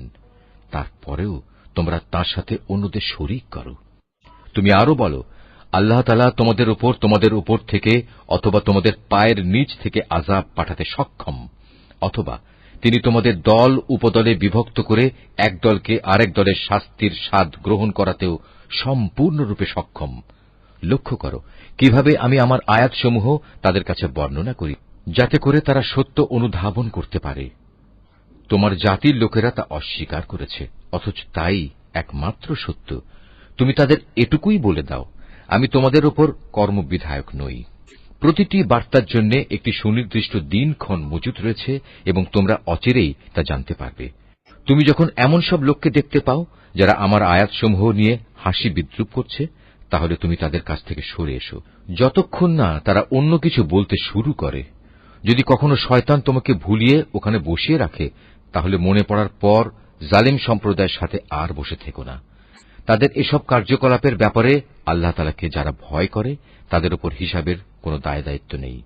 তারপরেও তোমরা তাঁর সাথে অন্যদের শরীক করো। তুমি আরো বলো, আল্লাহ তাআলা তোমাদের উপর থেকে অথবা তোমাদের পায়ের নিচ থেকে আযাব পাঠাতে সক্ষম, অথবা তিনি তোমাদের দল উপদলে বিভক্ত করে এক দলকে আরেক দলের শাস্তির স্বাদ গ্রহণ করাতেও সম্পূর্ণরূপে সক্ষম। লক্ষ্য করো কিভাবে আমি আমার আয়াতসমূহ তাদের কাছে বর্ণনা করি, যাতে করে তারা সত্য অনুধাবন করতে পারে। তোমার জাতির লোকেরা তা অস্বীকার করেছে, অথচ তাই একমাত্র সত্য। তুমি তাদের এটুকুই বলে দাও, আমি তোমাদের উপর কর্মবিধায়ক নই। প্রতিটি বার্তার জন্য একটি সুনির্দিষ্ট দিনক্ষণ মজুদ রয়েছে এবং তোমরা অচিরেই তা জানতে পারবে। তুমি যখন এমন সব লোককে দেখতে পাও যারা আমার আয়াতসমূহ নিয়ে হাসি বিদ্রুপ করছে, তাহলে তুমি তাদের কাছ থেকে সরে এসো, যতক্ষণ না তারা অন্য কিছু বলতে শুরু করে। যদি কখনো শয়তান তোমাকে ভুলিয়ে ওখানে বসিয়ে রাখে, তাহলে মনে পড়ার পর জালিম সম্প্রদায়ের সাথে আর বসে থেকো না। তাদের এসব কার্যকলাপের ব্যাপারে আল্লাহ তাআলাকে যারা ভয় করে তাদের উপর হিসাবের কোনো দায় দায়িত্ব নেই।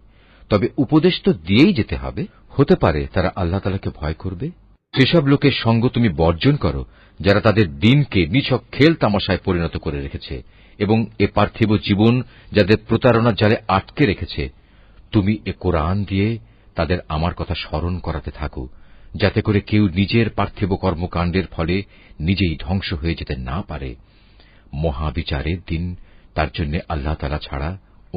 তবে উপদেশ তো দিয়েই যেতে হবে। হতে পারে তারা আল্লাহ তাআলাকে ভয় করবে। সেসব লোকের সঙ্গ তুমি বর্জন করো যারা তাদের দিনকে নিছক খেল তামাশায় পরিণত করে রেখেছে এবং এ পার্থিব জীবন যাদের প্রতারণার জালে আটকে রেখেছে। তুমি এ কোরআন দিয়ে তাদের আমার কথা স্মরণ করাতে থাকো, যাতে করে কেউ নিজের পার্থিব কর্মকাণ্ডের ফলে নিজেই ধ্বংস হয়ে যেতে না পারে। মহাবিচারের দিন তার জন্য আল্লাহ তাআলা ছাড়া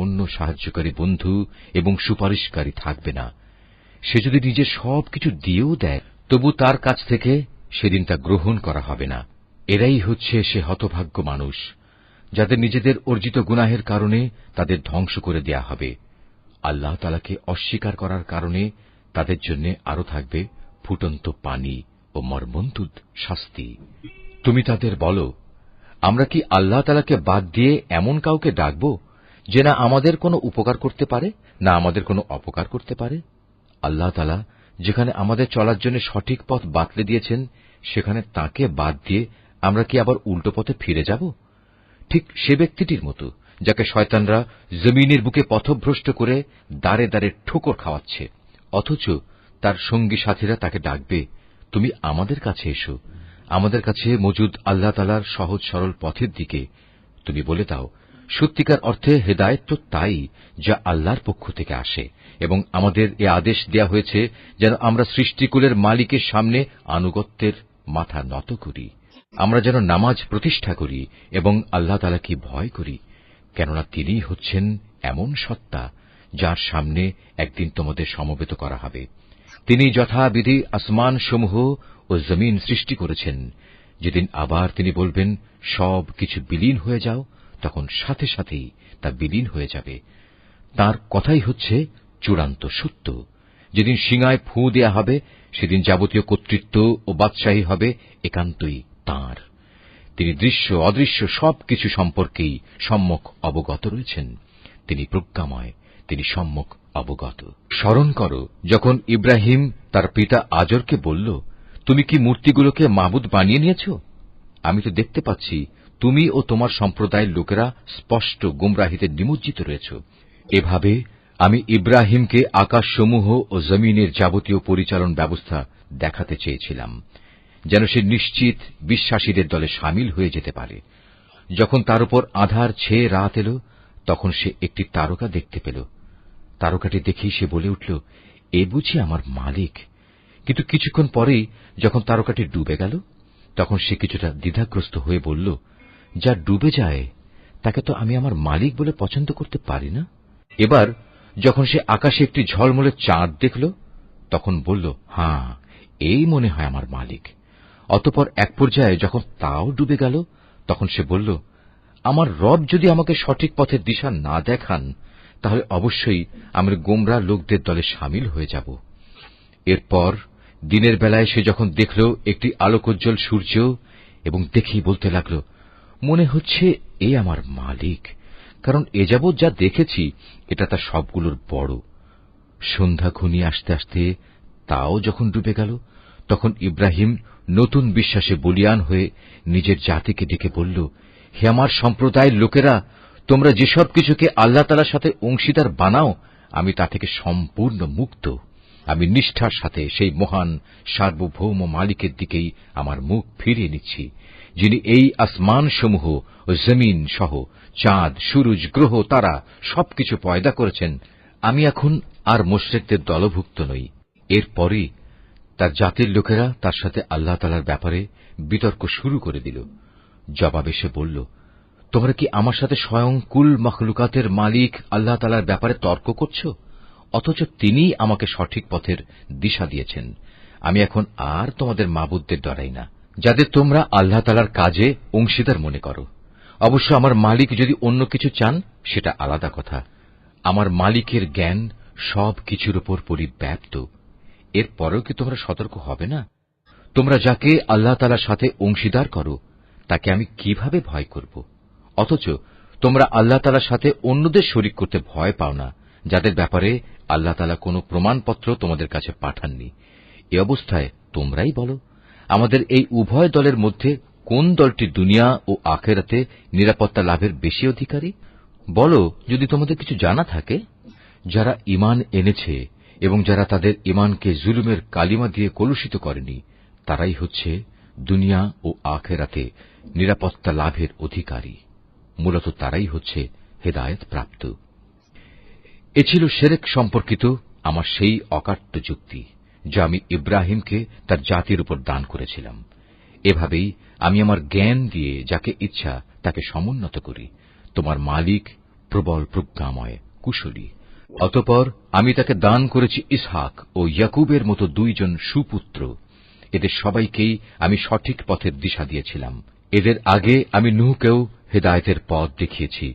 অন্য সাহায্যকারী বন্ধু এবং সুপারিশকারী থাকবে না। সে যদি নিজের সবকিছু দিয়েও দেয়, তবু তার কাছ থেকে সেদিন তা গ্রহণ করা হবে না। এরাই হচ্ছে সে হতভাগ্য মানুষ যাদের নিজেদের অর্জিত গুনাহের কারণে তাদের ধ্বংস করে দেয়া হবে। আল্লাহ তাআলাকে অস্বীকার করার কারণে তাদের জন্য আরো থাকবে ফুটন্ত পানি ও মর্মন্তুদ শাস্তি। তুমি তাদের বলো, আমরা কি আল্লাহ তাআলাকে বাদ দিয়ে এমন কাউকে ডাকব যে না আমাদের কোনো উপকার করতে পারে না আমাদের কোনো অপকার করতে পারে? আল্লাহ তাআলা যেখানে আমাদের চলার জন্য সঠিক পথ বাতলে দিয়েছেন, সেখানে তাকে বাদ দিয়ে আমরা কি আবার উল্টো পথে ফিরে যাব? ঠিক সে ব্যক্তিটির মতো যাকে শয়তানরা জমিনের বুকে পথভ্রষ্ট করে দাঁড়ে দাঁড়ে ঠোকর খাওয়াচ্ছে, অথচ তার সঙ্গী সাথীরা তাকে ডাকবে, তুমি আমাদের কাছে এসো, আমাদের কাছে মজুদ আল্লাহ তাআলার সহজ সরল পথের দিকে। তুমি বলে দাও, সত্যিকার অর্থে হেদায়েত তো তাই যা আল্লাহর পক্ষ থেকে আসে, এবং আমাদের এ আদেশ দেয়া হয়েছে যেন আমরা সৃষ্টিকুলের মালিকের সামনে আনুগত্যের মাথা নত করি। আমরা যেন নামাজ প্রতিষ্ঠা করি এবং আল্লাহ তাআলাকে ভয় করি, কেননা তিনিই হচ্ছেন এমন সত্তা যার সামনে একদিন তোমাদের সমবেত করা হবে। তিনি যথাবিধি আসমান সমূহ ও জমিন সৃষ্টি করেছেন। যেদিন আবার তিনি বলবেন সব কিছু বিলীন হয়ে যাও, তখন সাথে সাথেই তা বিলীন হয়ে যাবে। তাঁর কথাই হচ্ছে চূড়ান্ত সত্য। যেদিন সিঙায় ফু দেয়া হবে, সেদিন যাবতীয় কর্তৃত্ব ও বাদশাহী হবে একান্তই তাঁর। তিনি দৃশ্য অদৃশ্য সবকিছু সম্পর্কেই সম্যক অবগত রয়েছেন। তিনি প্রজ্ঞাময়, তিনি সম্যক অবগত। স্মরণ করো যখন ইব্রাহিম তার পিতা আজরকে বলল, তুমি কি মূর্তিগুলোকে মাবুদ বানিয়ে নিয়েছ? আমি তো দেখতে পাচ্ছি তুমি ও তোমার সম্প্রদায়ের লোকেরা স্পষ্ট গুমরাহিতে নিমজ্জিত রয়েছ। এভাবে আমি ইব্রাহিমকে আকাশসমূহ ও জমিনের যাবতীয় পরিচালন ব্যবস্থা দেখাতে চেয়েছিলাম, যেন সে নিশ্চিত বিশ্বাসীদের দলে সামিল হয়ে যেতে পারে। যখন তার উপর আঁধার ছেয়ে রাত এল, তখন সে একটি তারকা দেখতে পেল। তারকাটি দেখেই সে বলে উঠল, এ বুঝি আমার মালিক। কিন্তু কিছুক্ষণ পরেই যখন তারকাটি ডুবে গেল, তখন সে কিছুটা দ্বিধাগ্রস্ত হয়ে বলল, যা ডুবে যায় তাকে তো আমি আমার মালিক বলে পছন্দ করতে পারি না। এবার যখন সে আকাশে একটি ঝলমলে চাঁদ দেখল, তখন বলল, হ্যাঁ, এই মনে হয় আমার মালিক। অতঃপর এক পর্যায়ে যখন তাও ডুবে গেল, তখন সে বলল, আমার রব যদি আমাকে সঠিক পথের দিশা না দেখান, তাহলে অবশ্যই আমি গোমরা লোকদের দলে সামিল হয়ে যাব। এরপর দিনের বেলায় সে যখন দেখল একটি আলোকোজ্জ্বল সূর্য, এবং দেখেই বলতে লাগল, মনে হচ্ছে এ আমার মালিক, কারণ এ যাবৎ যা দেখেছি এটা তার সবগুলোর বড়। সন্ধ্যা ঘনিয়ে আসতে আসতে তাও যখন ডুবে গেল, তখন ইব্রাহিম নতুন বিশ্বাসে বলীয়ান হয়ে নিজের জাতিকে ডেকে বলল, হে আমার সম্প্রদায়ের লোকেরা, তোমরা যেসব কিছুকে আল্লাহ তাআলার সাথে অংশীদার বানাও, আমি তা থেকে সম্পূর্ণ মুক্ত। আমি নিষ্ঠার সাথে সেই মহান সার্বভৌম মালিকের দিকেই আমার মুখ ফিরিয়ে নিচ্ছি, যিনি এই আসমানসমূহ ও জমিন সহ চাঁদ, সূরজ, গ্রহ, তারা সবকিছু পয়দা করেছেন। আমি এখন আর মুশরিকদের দলভুক্ত নই। এরপরই তার জাতির লোকেরা তার সাথে আল্লাহ তাআলার ব্যাপারে বিতর্ক শুরু করে দিল। জবাবে সে বলল, তোমরা কি আমার সাথে স্বয়ং কুল মখলুকাতের মালিক আল্লাহ তাআলার ব্যাপারে তর্ক করছ, অথচ তিনিই আমাকে সঠিক পথের দিশা দিয়েছেন। আমি এখন আর তোমাদের মাবুদদের ডরাই না, যাদের তোমরা আল্লাহ তাআলার কাজে অংশীদার মনে করো। অবশ্য আমার মালিক যদি অন্য কিছু চান, সেটা আলাদা কথা। আমার মালিকের জ্ঞান সব কিছুর উপর পরিব্যাপ্ত। এরপরেও কি তোমরা সতর্ক হবে না? তোমরা যাকে আল্লাহ তাআলার সাথে অংশীদার করো, তাকে আমি কিভাবে ভয় করব? অথচ তোমরা আল্লাহ তাআলার সাথে অন্যদের শরীক করতে ভয় পাও না, যাদের ব্যাপারে আল্লাহ তাআলা কোনো প্রমাণপত্র তোমাদের কাছে পাঠাননি। এ অবস্থায় তোমরাই বলো, আমাদের এই উভয় দলের মধ্যে কোন দলটি দুনিয়া ও আখেরাতে নিরাপত্তা লাভের বেশি অধিকারী? বলো, যদি তোমাদের কিছু জানা থাকে। যারা ঈমান এনেছে এবং যারা তাদের ঈমানকে জুলুমের কালিমা দিয়ে কলুষিত করেনি, তারাই হচ্ছে দুনিয়া ও আখেরাতে নিরাপত্তা লাভের অধিকারী। মূলত তারাই হচ্ছে হেদায়েত প্রাপ্ত। এ ছিল শিরক সম্পর্কিত আমার সেই অকাট্য যুক্তি, যা আমি ইব্রাহিমকে তার জাতির উপর দান করেছিলাম। এভাবেই আমি আমার জ্ঞান দিয়ে যাকে ইচ্ছা তাকে সমুন্নত করি। তোমার মালিক প্রবল প্রজ্ঞাময়, কুশলী। অতঃপর আমি তাকে দান করেছি ইসহাক ও ইয়াকুবের মতো 2 জন সুপুত্র। এদের সবাইকেই আমি সঠিক পথের দিশা দিয়েছিলাম। এদের আগে আমি নূহকেও হেদায়েতের পথ দেখিয়েছি।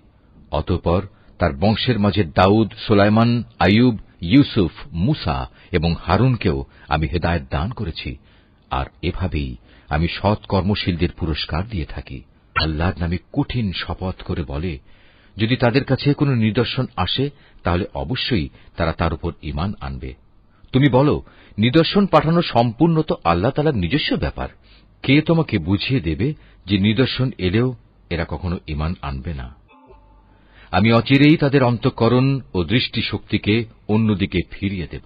অতঃপর তার বংশের মাঝে দাউদ, সুলাইমান, আইয়ুব, ইউসুফ, মুসা এবং হারুনকেও আমি হেদায়েত দান করেছি। আর এভাবেই আমি সৎ কর্মশীলদের পুরস্কার দিয়ে থাকি। আল্লাহর নামে কঠিন শপথ করে বলে, যদি তাদের কাছে কোনো নিদর্শন আসে তাহলে অবশ্যই তারা তার উপর ঈমান আনবে। তুমি বলো, নিদর্শন পাঠানো সম্পূর্ণ তো আল্লাহ তাআলার নিজস্ব ব্যাপার। কে তোমাকে বুঝিয়ে দেবে যে নিদর্শন এলেও এরা কখনো ঈমান আনবে না? আমি অচিরেই তাদের অন্তঃকরণ ও দৃষ্টিশক্তিকে অন্যদিকে ফিরিয়ে দেব,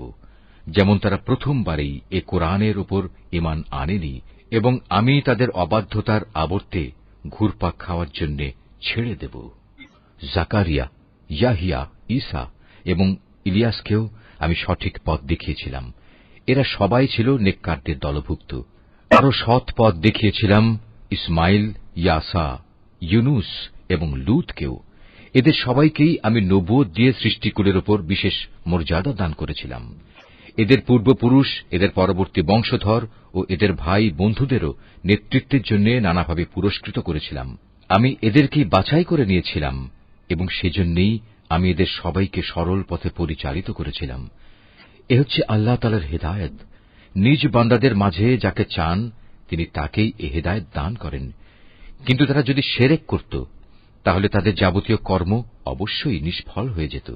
যেমন তারা প্রথমবারেই এ কোরআনের উপর ঈমান আনেনি, এবং আমি তাদের অবাধ্যতার আবর্তে ঘুরপাক খাওয়ার জন্য ছেড়ে দেব। জাকারিয়া, ইয়াহিয়া, ঈসা এবং ইলিয়াসকেও আমি সঠিক পথ দেখিয়েছিলাম। এরা সবাই ছিল নেককারদের দলভুক্ত। আরো সৎ পথ দেখিয়েছিলাম ইসমাইল, ইয়াসা, ইউনুস এবং লূতকেও। এদের সবাইকেই আমি নবুয়ত দিয়ে সৃষ্টিকুলের উপর বিশেষ মর্যাদা দান করেছিলাম। এদের পূর্বপুরুষ, এদের পরবর্তী বংশধর ও এদের ভাই বন্ধুদেরও নেতৃত্বের জন্য নানাভাবে পুরস্কৃত করেছিলাম। আমি এদেরকেই বাছাই করে নিয়েছিলাম এবং সেজন্যই আমি এদের সবাইকে সরল পথে পরিচালিত করেছিলাম। এ হচ্ছে আল্লাহ তাআলার হেদায়েত। নিজ বান্দাদের মাঝে যাকে চান তিনি তাকেই এ হেদায়েত দান করেন। কিন্তু তারা যদি শিরক করত তাহলে তাদের যাবতীয় কর্ম অবশ্যই নিষ্ফল হয়ে যেত।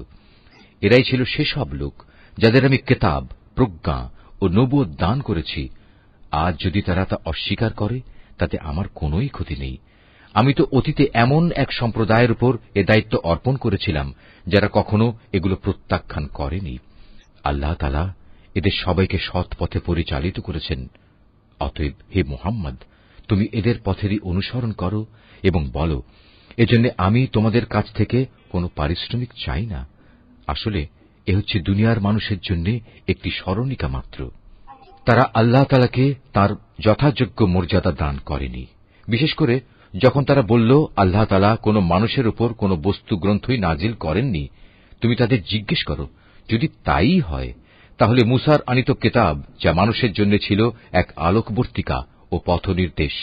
এরাই ছিল সেসব লোক যাদের আমি কিতাব, প্রজ্ঞা ও নবুয়ত দান করেছি। আজ যদি তারা তা অস্বীকার করে তাতে আমার কোনোই ক্ষতি নেই। আমি তো অতীতে এমন এক সম্প্রদায়ের উপর এ দায়িত্ব অর্পণ করেছিলাম যারা কখনো এগুলো প্রত্যাখ্যান করেনি। আল্লাহ তাআলা এদের সবাইকে সৎ পথে পরিচালিত করেছেন। অতএব হে মুহাম্মদ, তুমি এদের পথেরই অনুসরণ করো এবং বলো, এজন্য আমি তোমাদের কাছ থেকে কোনো পারিশ্রমিক চাই না। আসলে এ হচ্ছে দুনিয়ার মানুষের জন্য একটি স্মরণিকা মাত্র। তারা আল্লাহ তাআলাকে তাঁর যথাযোগ্য মর্যাদা দান করেনি। বিশেষ করে যখন তারা বলল আল্লাহ তাআলা কোনো মানুষের উপর কোনো বস্তু গ্রন্থই নাজিল করেননি, তুমি তাদের জিজ্ঞেস করো, যদি তাই হয় তাহলে মুসার আনিত কিতাব, যা মানুষের জন্য ছিল এক আলোকবর্তিকা ও পথনির্দেশ,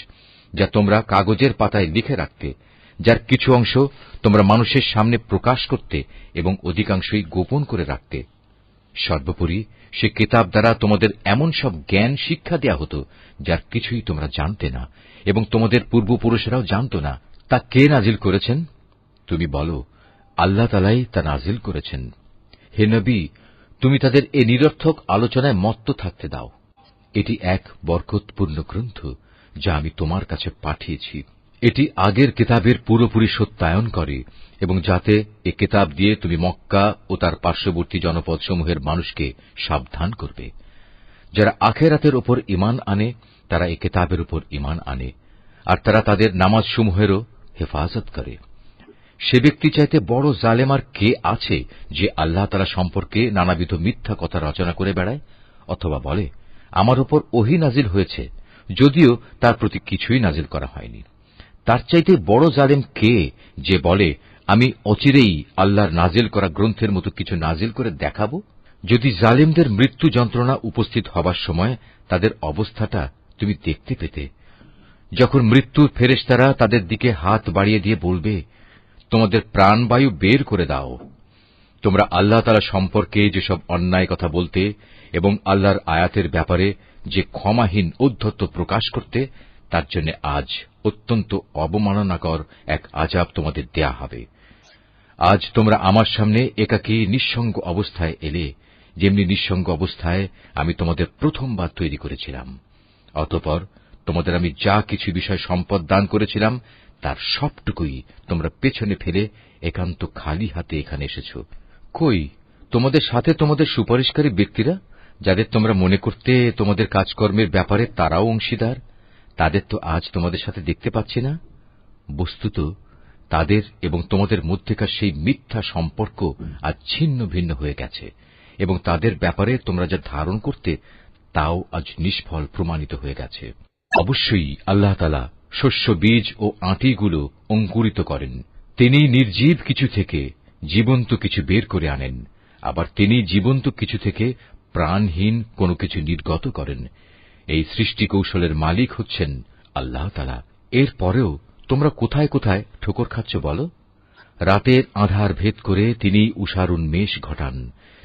যা তোমরা কাগজের পাতায় লিখে রাখতে, যার কিছু অংশ তোমরা মানুষের সামনে প্রকাশ করতে এবং অধিকাংশই গোপন করে রাখতে। সর্বোপরি সে কিতাব দ্বারা তোমাদের এমন সব জ্ঞান শিক্ষা দেয়া হতো যার কিছুই তোমরা জানতে না এবং তোমাদের পূর্বপুরুষেরাও জানত না। তা কে নাজিল করেছেন? তুমি বলো, আল্লাহ তাআলাই তা নাজিল করেছেন। হে নবী, তুমি তাদের এ নিরর্থক আলোচনায় মত্ত থাকতে দাও। এটি এক বরকতপূর্ণ গ্রন্থ যা আমি তোমার কাছে পাঠিয়েছি। এটি আগের কিতাবের পুরোপুরি সত্যায়ন করে এবং যাতে এ কিতাব দিয়ে তুমি মক্কা ও তার পার্শ্ববর্তী জনপদসমূহের মানুষকে সাবধান করবে। যারা আখিরাতের উপর ঈমান আনে তারা এ কিতাবের উপর ঈমান আনে, আর তারা তাদের নামাজসমূহেরও হেফাজত করে। সে ব্যক্তি চাইতে বড় জালেম আর কে আছে যে আল্লাহ তাআলা সম্পর্কে নানাবিধ মিথ্যা কথা রচনা করে বেড়ায়, অথবা বলে আমার উপর ওহী নাজিল হয়েছে, যদিও তার প্রতি কিছুই নাজিল করা হয়নি। তার চাইতে বড় জালেম কে যে বলে আমি অচিরেই আল্লাহর নাজিল করা গ্রন্থের মতো কিছু নাজিল করে দেখাবো? যদি জালেমদের মৃত্যু যন্ত্রণা উপস্থিত হবার সময় তাদের অবস্থাটা তুমি দেখতে পেতে, যখন মৃত্যুর ফেরেশতারা তাদের দিকে হাত বাড়িয়ে দিয়ে বলবে, তোমাদের প্রাণবায়ু বের করে দাও। তোমরা আল্লাহ তাআলা সম্পর্কে যেসব অন্যায় কথা বলতে এবং আল্লাহর আয়াতের ব্যাপারে যে ক্ষমাহীন ঔদ্ধত্য প্রকাশ করতে, তার জন্য আজ অত্যন্ত অবমাননাকর এক আযাব তোমাদের দেয়া হবে। আজ তোমরা আমার সামনে একাকী নিঃসঙ্গ অবস্থায় এলে, যেমনি নিঃসঙ্গ অবস্থায় আমি তোমাদের প্রথমবার তৈরি করেছিলাম। অতঃপর তোমাদের আমি যা কিছু বিষয় সম্পদ দান করেছিলাম তার সবটুকুই তোমরা পেছনে ফেলে একান্ত খালি হাতে এখানে এসেছ। কই তোমাদের সাথে তোমাদের সুপারিশকারী ব্যক্তিরা, যাদের তোমরা মনে করতে তোমাদের কাজকর্মের ব্যাপারে তারাও অংশীদার, তাদের তো আজ তোমাদের সাথে দেখতে পাচ্ছি না। বস্তুত তাদের এবং তোমাদের মধ্যেকার সেই মিথ্যা সম্পর্ক আজ ছিন্ন ভিন্ন হয়ে গেছে, এবং তাদের ব্যাপারে তোমরা যা ধারণ করতে তাও আজ নিষ্ফল প্রমাণিত হয়ে গেছে। অবশ্যই আল্লাহ তাআলা শস্য বীজ ও আঁটিগুলো অঙ্কুরিত করেন। তিনি নির্জীব কিছু থেকে জীবন্ত কিছু বের করে আনেন, আবার তিনি জীবন্ত কিছু থেকে প্রাণহীন কোনো কিছু নির্গত করেন। এই সৃষ্টি কৌশলের মালিক হচ্ছেন আল্লাহ তাআলা। এর পরেও তোমরা কোথায় কোথায় ঠোকর খাচ্ছ বলো? রাতের আঁধার ভেদ করে তিনি উষার উন্মেষ ঘটান।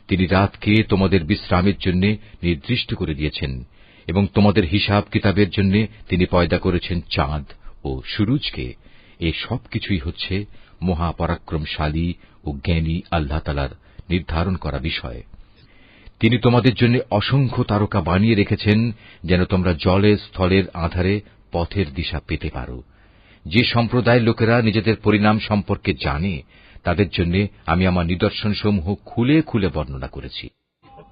তিনি রাতকে তোমাদের বিশ্রামের জন্য নির্দিষ্ট করে দিয়েছেন, এবং তোমাদের হিসাব কিতাবের জন্য তিনি পয়দা করেছেন চাঁদ ও সূরজকে। এই সব কিছুই হচ্ছে মহাপরাক্রমশালী ও জ্ঞানী আল্লাহ তাআলার নির্ধারণ করা বিষয়। তিনি তোমাদের জন্য অসংখ্য তারকা বানিয়ে রেখেছেন, যেন তোমরা জলে স্থলের আঁধারে পথের দিশা পেতে পারো। যে সম্প্রদায়ের লোকেরা নিজেদের পরিণাম সম্পর্কে জানে, তাদের জন্য আমি আমার নিদর্শনসমূহ খুলে খুলে বর্ণনা করেছি।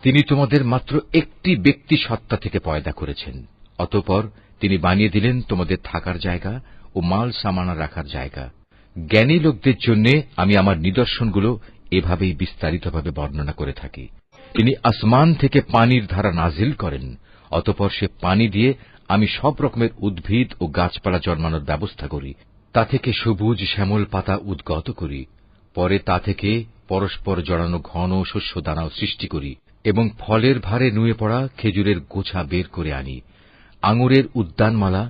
তিনি তোমাদের মাত্র একটি ব্যক্তি সত্তা থেকে পয়দা করেছেন, অতঃপর তিনি বানিয়ে দিলেন তোমাদের থাকার জায়গা ও মাল সামানা রাখার জায়গা। জ্ঞানী লোকদের জন্য আমি আমার নিদর্শনগুলো এভাবেই বিস্তারিতভাবে বর্ণনা করে থাকি। তিনি আসমান থেকে পানির ধারা নাজিল করেন, অতঃপর সে পানি দিয়ে আমি সব রকমের উদ্ভিদ ও গাছপালা জন্মানোর ব্যবস্থা করি। তা থেকে সবুজ শ্যামল পাতা উদ্গত করি। পরে তা থেকে পরস্পর জড়ানো ঘন শস্য দানাও সৃষ্টি করি, এবং ফলের ভারে নুয়ে পড়া খেজুরের গোছা বের করে আনি। আঙুরের উদ্যানমালা,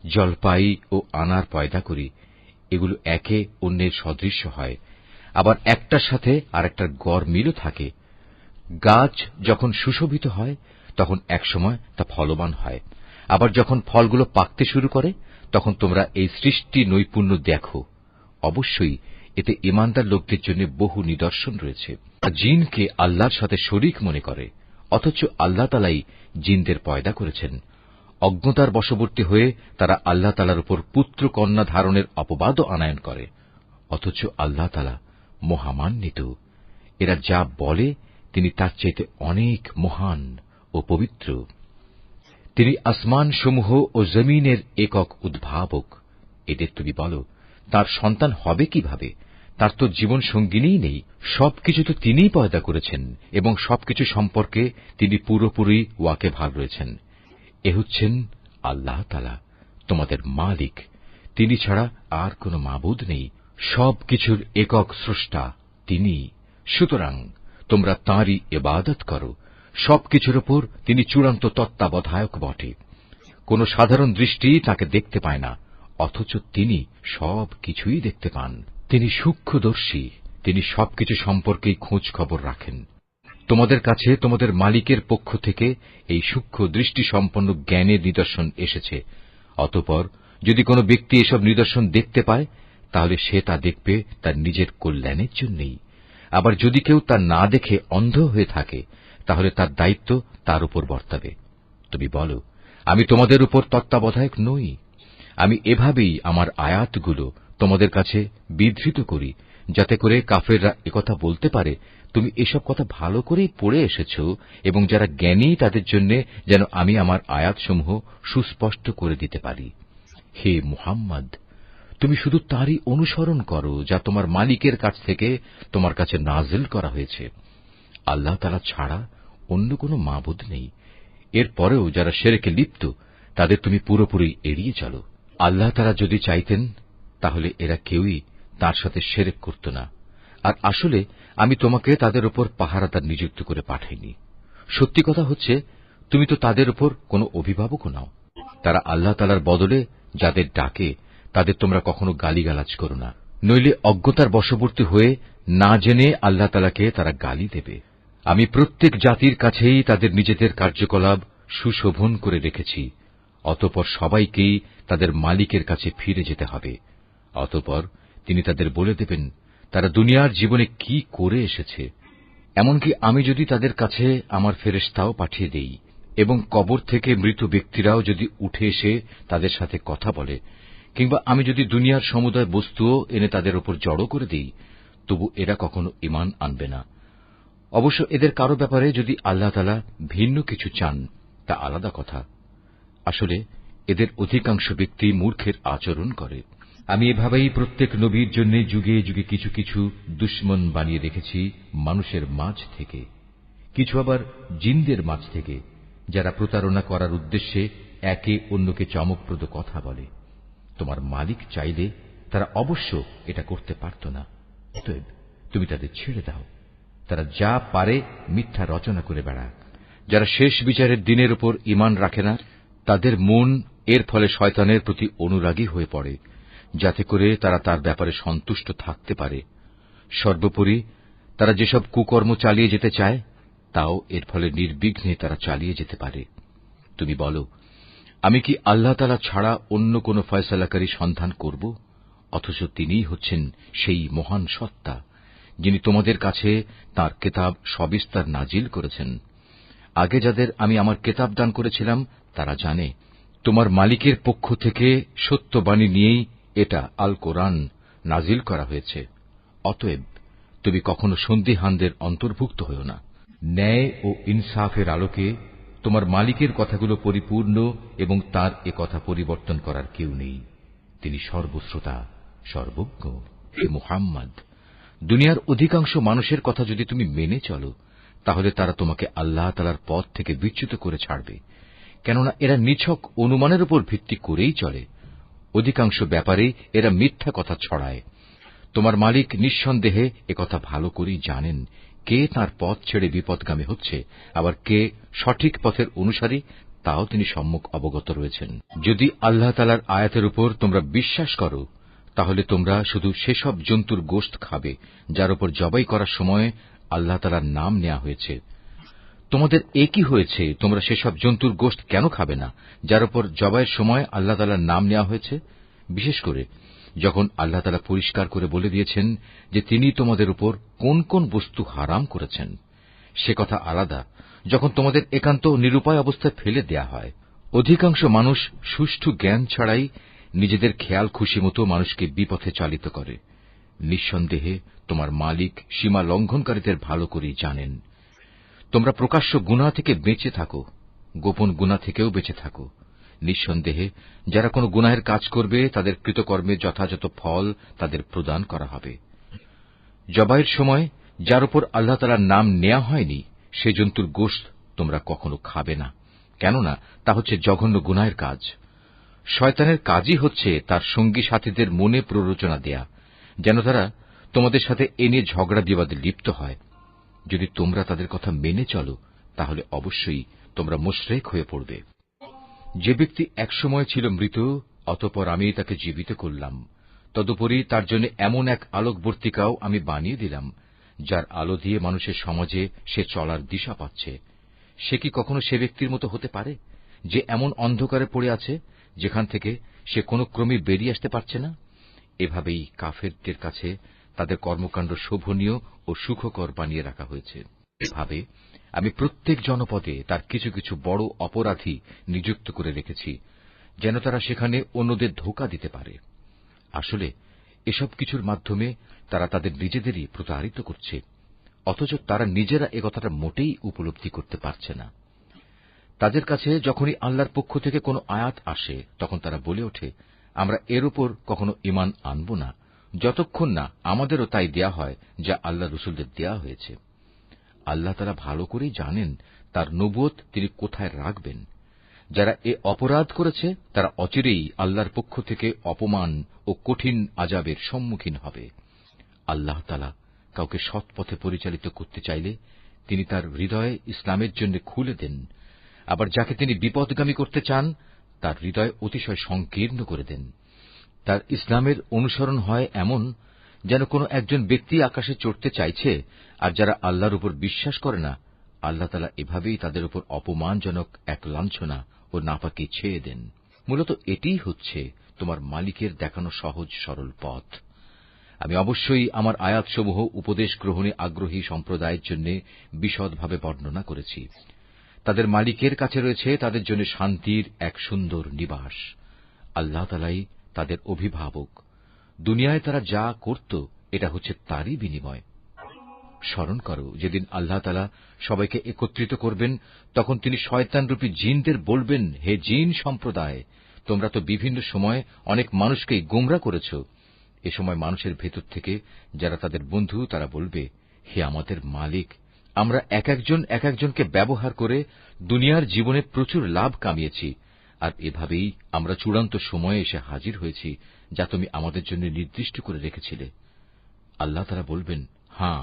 জলপাই ও আনার পয়দা করি। এগুলো একে অন্যের সদৃশ্য হয়, আবার একটার সাথে আরেকটার গড় মিলও থাকে। গাছ যখন সুশোভিত হয় তখন একসময় তা ফলবান হয়, আবার যখন ফলগুলো পাকতে শুরু করে তখন তোমরা এই সৃষ্টি নৈপুণ্য দেখো। অবশ্যই এতে ঈমানদার লোকদের জন্য বহু নিদর্শন রয়েছে। জিনকে আল্লাহর সাথে শরীক মনে করে, অথচ আল্লাহ তাআলাই জিনদের পয়দা করেছেন। অজ্ঞতার বশবর্তী হয়ে তারা আল্লাহ তাআলার উপর পুত্র কন্যা ধারণের অপবাদও আনায়ন করে, অথচ আল্লাহ তাআলা মহামান্বিত। এরা যা বলে তিনি তার চাইতে অনেক মহান ও পবিত্র। তিনি আসমান সমূহ ও জমিনের একক উদ্ভাবক। এদের তুমি বলো, তার সন্তান হবে কিভাবে? তার তো জীবন সঙ্গিনীই নেই। সবকিছু তো তিনিই পয়দা করেছেন, এবং সবকিছু সম্পর্কে তিনি পুরোপুরি ওয়াকেবহাল রয়েছেন। এ হচ্ছেন আল্লাহ তাআলা, তোমাদের মালিক। তিনি ছাড়া আর কোনো মাবুদ নেই। সবকিছুর একক স্রষ্টা তিনি। সুতরাং তোমরা তাঁরই ইবাদত করো। সবকিছুর উপর তিনি চূড়ান্ত তত্ত্বাবধায়ক বটে। কোন সাধারণ দৃষ্টি তাকে দেখতে পায় না, অথচ তিনি সবকিছুই দেখতে পান। তিনি সূক্ষ্মদর্শী, তিনি সবকিছু সম্পর্কেই খোঁজ খবর রাখেন। তোমাদের কাছে তোমাদের মালিকের পক্ষ থেকে এই সূক্ষ্ম দৃষ্টি সম্পন্ন জ্ঞানের নিদর্শন এসেছে। অতঃপর যদি কোনো ব্যক্তি এসব নিদর্শন দেখতে পায়, তাহলে সে তা দেখবে তার নিজের কল্যাণের জন্যই। আবার যদি কেউ তা না দেখে অন্ধ হয়ে থাকে, তাহলে তার দায়িত্ব তার উপর বর্তাবে। তুমি বলো, আমি তোমাদের উপর তত্ত্বাবধায়ক নই? আমি এভাবেই আমার আয়াতগুলো তোমাদের কাছে বিধৃত করি, যাতে করে কাফেররা একথা বলতে পারে তুমি এসব কথা ভালো করেই পড়ে এসেছ, এবং যারা জ্ঞানী তাদের জন্য যেন আমি আমার আয়াতসমূহ সুস্পষ্ট করে দিতে পারি। হে মুহাম্মদ, তুমি শুধু তারই অনুসরণ করো যা তোমার মালিকের কাছ থেকে তোমার কাছে নাজিল করা হয়েছে। আল্লাহ তাআলা ছাড়া অন্য কোনো মাবুদ নেই। এরপরেও যারা শিরকে লিপ্ত, তাদের তুমি পুরোপুরি এড়িয়ে চলো। আল্লাহ তাআলা যদি চাইতেন, তাহলে এরা কেউই তার সাথে শিরক করত না। আর আসলে আমি তোমাকে তাদের উপর পাহারাদার নিযুক্ত করে পাঠাইনি। সত্যি কথা হচ্ছে, তুমি তো তাদের উপর কোনো অভিভাবকও নাও। তারা আল্লাহ তাআলার বদলে যাদের ডাকে, তাদের তোমরা কখনো গালিগালাজ করো না, নইলে অজ্ঞতার বশবর্তী হয়ে না জেনে আল্লাহ তাআলাকে তারা গালি দেবে। আমি প্রত্যেক জাতির কাছেই তাদের নিজেদের কার্যকলাপ সুশোভন করে রেখেছি। অতঃপর সবাইকেই তাদের মালিকের কাছে ফিরে যেতে হবে। অতঃপর তিনি তাদের বলে দেবেন তারা দুনিয়ার জীবনে কি করে এসেছে। এমনকি আমি যদি তাদের কাছে আমার ফেরেশতাও পাঠিয়ে দেই, এবং কবর থেকে মৃত ব্যক্তিরাও যদি উঠে এসে তাদের সাথে কথা বলে, কিংবা আমি যদি দুনিয়ার সমুদয় বস্তুও এনে তাদের উপর জড়ো করে দিই, তবু এরা কখনো ঈমান আনবে না। অবশ্য এদের কারো ব্যাপারে যদি আল্লাহ তাআলা ভিন্ন কিছু চান তা আলাদা কথা। আসলে এদের অধিকাংশ ব্যক্তি মূর্খের আচরণ করে। আমি এভাবেই প্রত্যেক নবীর জন্য যুগে যুগে কিছু কিছু দুশমন বানিয়ে রেখেছি মানুষের মাঝ থেকে, কিছু আবার জিনদের মাঝ থেকে, যারা প্রতারণা করার উদ্দেশ্যে একে অন্যকে চমকপ্রদ কথা বলে। তোমার মালিক চাইলে তারা অবশ্য এটা করতে পারত না। অতএব তুমি তাদের ছেড়ে দাও, তারা যা পারে মিথ্যা রচনা করে বেড়াক। যারা শেষ বিচারের দিনের উপর ঈমান রাখে না, তাদের মন এর ফলে শয়তানের প্রতি অনুরাগী হয়ে পড়ে, যাতে করে তারা তার ব্যাপারে সন্তুষ্ট থাকতে পারে। সর্বোপরি তারা যেসব কুকর্ম চালিয়ে যেতে চায়, তাও এর ফলে নির্বিঘ্নে তারা চালিয়ে যেতে পারে। তুমি বলো, আমি কি আল্লাহ তাআলা ছাড়া অন্য কোন ফয়সালাকারী সন্ধান করব? অথচ তিনিই হচ্ছেন সেই মহান সত্তা, যিনি তোমাদের কাছে তাঁর কেতাব সবিস্তার নাজিল করেছেন। আগে যাদের আমি আমার কেতাব দান করেছিলাম তারা জানে, তোমার মালিকের পক্ষ থেকে সত্যবাণী নিয়েই এটা আল কোরআন নাজিল করা হয়েছে। অতএব তুমি কখনো সন্দিহানদের অন্তর্ভুক্ত হও না। ন্যায় ও ইনসাফের আলোকে তোমার মালিকের কথাগুলো পরিপূর্ণ, এবং তার এ কথা পরিবর্তন করার কেউ নেই। তিনি সর্বশ্রোতা, সর্বজ্ঞ। হে মুহাম্মদ, দুনিয়ার অধিকাংশ মানুষের কথা যদি তুমি মেনে চলো, তাহলে তারা তোমাকে আল্লাহ তাআলার পথ থেকে বিচ্যুত করে ছাড়বে, কেননা এরা নিছক অনুমানের উপর ভিত্তি করেই চলে। অধিকাংশ ব্যাপারে এরা মিথ্যা কথা ছড়ায়। তোমার মালিক নিঃসন্দেহে একথা ভালো করেই জানেন কে তাঁর পথ ছেড়ে বিপদগামী হচ্ছে, আবার কে সঠিক পথের অনুসারী, তাও তিনি সম্যক অবগত রয়েছেন। যদি আল্লাহ তাআলার আয়াতের উপর তোমরা বিশ্বাস করো, তাহলে তোমরা শুধু সেসব জন্তুর গোশত খাবে যার উপর জবাই করার সময় আল্লাহ তাআলার নাম নেওয়া হয়েছে। তোমাদের একই হয়েছে, তোমরা সেসব জন্তুর গোশত কেন খাবে না যার উপর জবাইয়ের সময় আল্লাহ তাআলার নাম নেওয়া হয়েছে? বিশেষ করে যখন আল্লাহ তাআলা পরিষ্কার করে বলে দিয়েছেন যে তিনি তোমাদের উপর কোন কোন বস্তু হারাম করেছেন। সে কথা আলাদা যখন তোমাদের একান্ত নিরুপায় অবস্থায় ফেলে দেয়া হয়। অধিকাংশ মানুষ সুষ্ঠু জ্ঞান ছাড়াই নিজেদের খেয়াল খুশি মতো মানুষকে বিপথে চালিত করে। নিঃসন্দেহে তোমার মালিক সীমা লঙ্ঘনকারীদের ভালো করেই জানেন। তোমরা প্রকাশ্য গুনাহ থেকে বেঁচে থাকো, গোপন গুনাহ থেকেও বেঁচে থাকো। নিঃসন্দেহে যারা কোনো গুনাহের কাজ করবে তাদের কৃতকর্মের যথাযথ ফল তাদের প্রদান করা হবে। জবাইয়ের সময় যার উপর আল্লাহ তাআলার নাম নেওয়া হয়নি সে জন্তুর গোশত তোমরা কখনো খাবে না, কেননা তা হচ্ছে জঘন্য গুনাহের কাজ। শয়তানের কাজই হচ্ছে তার সঙ্গী সাথীদের মনে প্ররোচনা দেয়া, যেন তারা তোমাদের সাথে এ নিয়ে ঝগড়া বিবাদে লিপ্ত হয়। যদি তোমরা তাদের কথা মেনে চলো, তাহলে অবশ্যই তোমরা মুশরিক হয়ে পড়বে। যে ব্যক্তি একসময় ছিল মৃত, অতঃপর আমি তাকে জীবিত করলাম, তদুপরি তার জন্য এমন এক আলোকবর্তিকাও আমি বানিয়ে দিলাম যার আলো দিয়ে মানুষের সমাজে সে চলার দিশা পাচ্ছে। সে কি কখনো সে ব্যক্তির মতো হতে পারে যে এমন অন্ধকারে পড়ে আছে যেখান থেকে সে কোনো ক্রমে বেরিয়ে আসতে পারছে না? এভাবেই কাফেরদের কাছে তাদের কর্মকাণ্ড শোভনীয় ও সুখকর বানিয়ে রাখা হয়েছে। এভাবে আমি প্রত্যেক জনপদে তার কিছু কিছু বড় অপরাধী নিযুক্ত করে রেখেছি, যেন তারা সেখানে অন্যদের ধোঁকা দিতে পারে। আসলে এসব কিছুর মাধ্যমে তারা তাদের নিজেদেরই প্রতারিত করছে, অথচ তারা নিজেরা একথাটা মোটেই উপলব্ধি করতে পারছে না। তাদের কাছে যখনই আল্লাহর পক্ষ থেকে কোনো আয়াত আসে, তখন তারা বলে ওঠে, আমরা এর উপর কখনো ঈমান আনব না যতক্ষণ না আমাদেরও তাই দেয়া হয় যা আল্লাহ রসুলদের দেয়া হয়েছে। আল্লাহ তাআলা ভালো করেই জানেন তার নবুয়ত তিনি কোথায় রাখবেন। যারা এ অপরাধ করেছে তারা অচিরেই আল্লাহর পক্ষ থেকে অপমান ও কঠিন আযাবের সম্মুখীন হবে। আল্লাহ তাআলা কাউকে সৎ পথে পরিচালিত করতে চাইলে তিনি তার হৃদয় ইসলামের জন্য খুলে দেন, আবার যাকে তিনি বিপদগামী করতে চান তার হৃদয় অতিশয় সংকীর্ণ করে দেন। তার ইসলামের অনুসরণ হয় এমন যেন কোনো একজন ব্যক্তি আকাশে চড়তে চাইছে, আর যারা আল্লাহর উপর বিশ্বাস করে না, আল্লাহ তাআলা এভাবেই তাদের উপর অপমানজনক এক লাঞ্ছনা ও নাপাকি ছেয়ে দেন। মূলত এটিই হচ্ছে তোমার মালিকের দেখানো সহজ সরল পথ। আমি অবশ্যই আমার আয়াতসমূহ উপদেশ গ্রহণে আগ্রহী সম্প্রদায়ের জন্য বিশদভাবে বর্ণনা করেছি। তাদের মালিকের কাছে রয়েছে তাদের জন্য শান্তির এক সুন্দর নিবাস। আল্লাহ তাআলাই তাদের অভিভাবক। দুনিয়ায় তারা যা করত এটা হচ্ছে তারই বিনিময়। স্মরণ করো, যেদিন আল্লাহ তাআলা সবাইকে একত্রিত করবেন, তখন তিনি শয়তানরূপী জিনদের বলবেন, হে জিন সম্প্রদায়, তোমরা তো বিভিন্ন সময় অনেক মানুষকেই গোমরা করেছ। এ সময় মানুষের ভেতর থেকে যারা তাদের বন্ধু, তারা বলবে, হে আমাদের মালিক, আমরা এক একজনকে ব্যবহার করে দুনিয়ার জীবনে প্রচুর লাভ কামিয়েছি, আর এভাবেই আমরা চূড়ান্ত সময়ে এসে হাজির হয়েছি, যা তুমি আমাদের জন্য নির্দিষ্ট করে রেখেছিলে। আল্লাহ তাআলা বলবেন, হাঁ,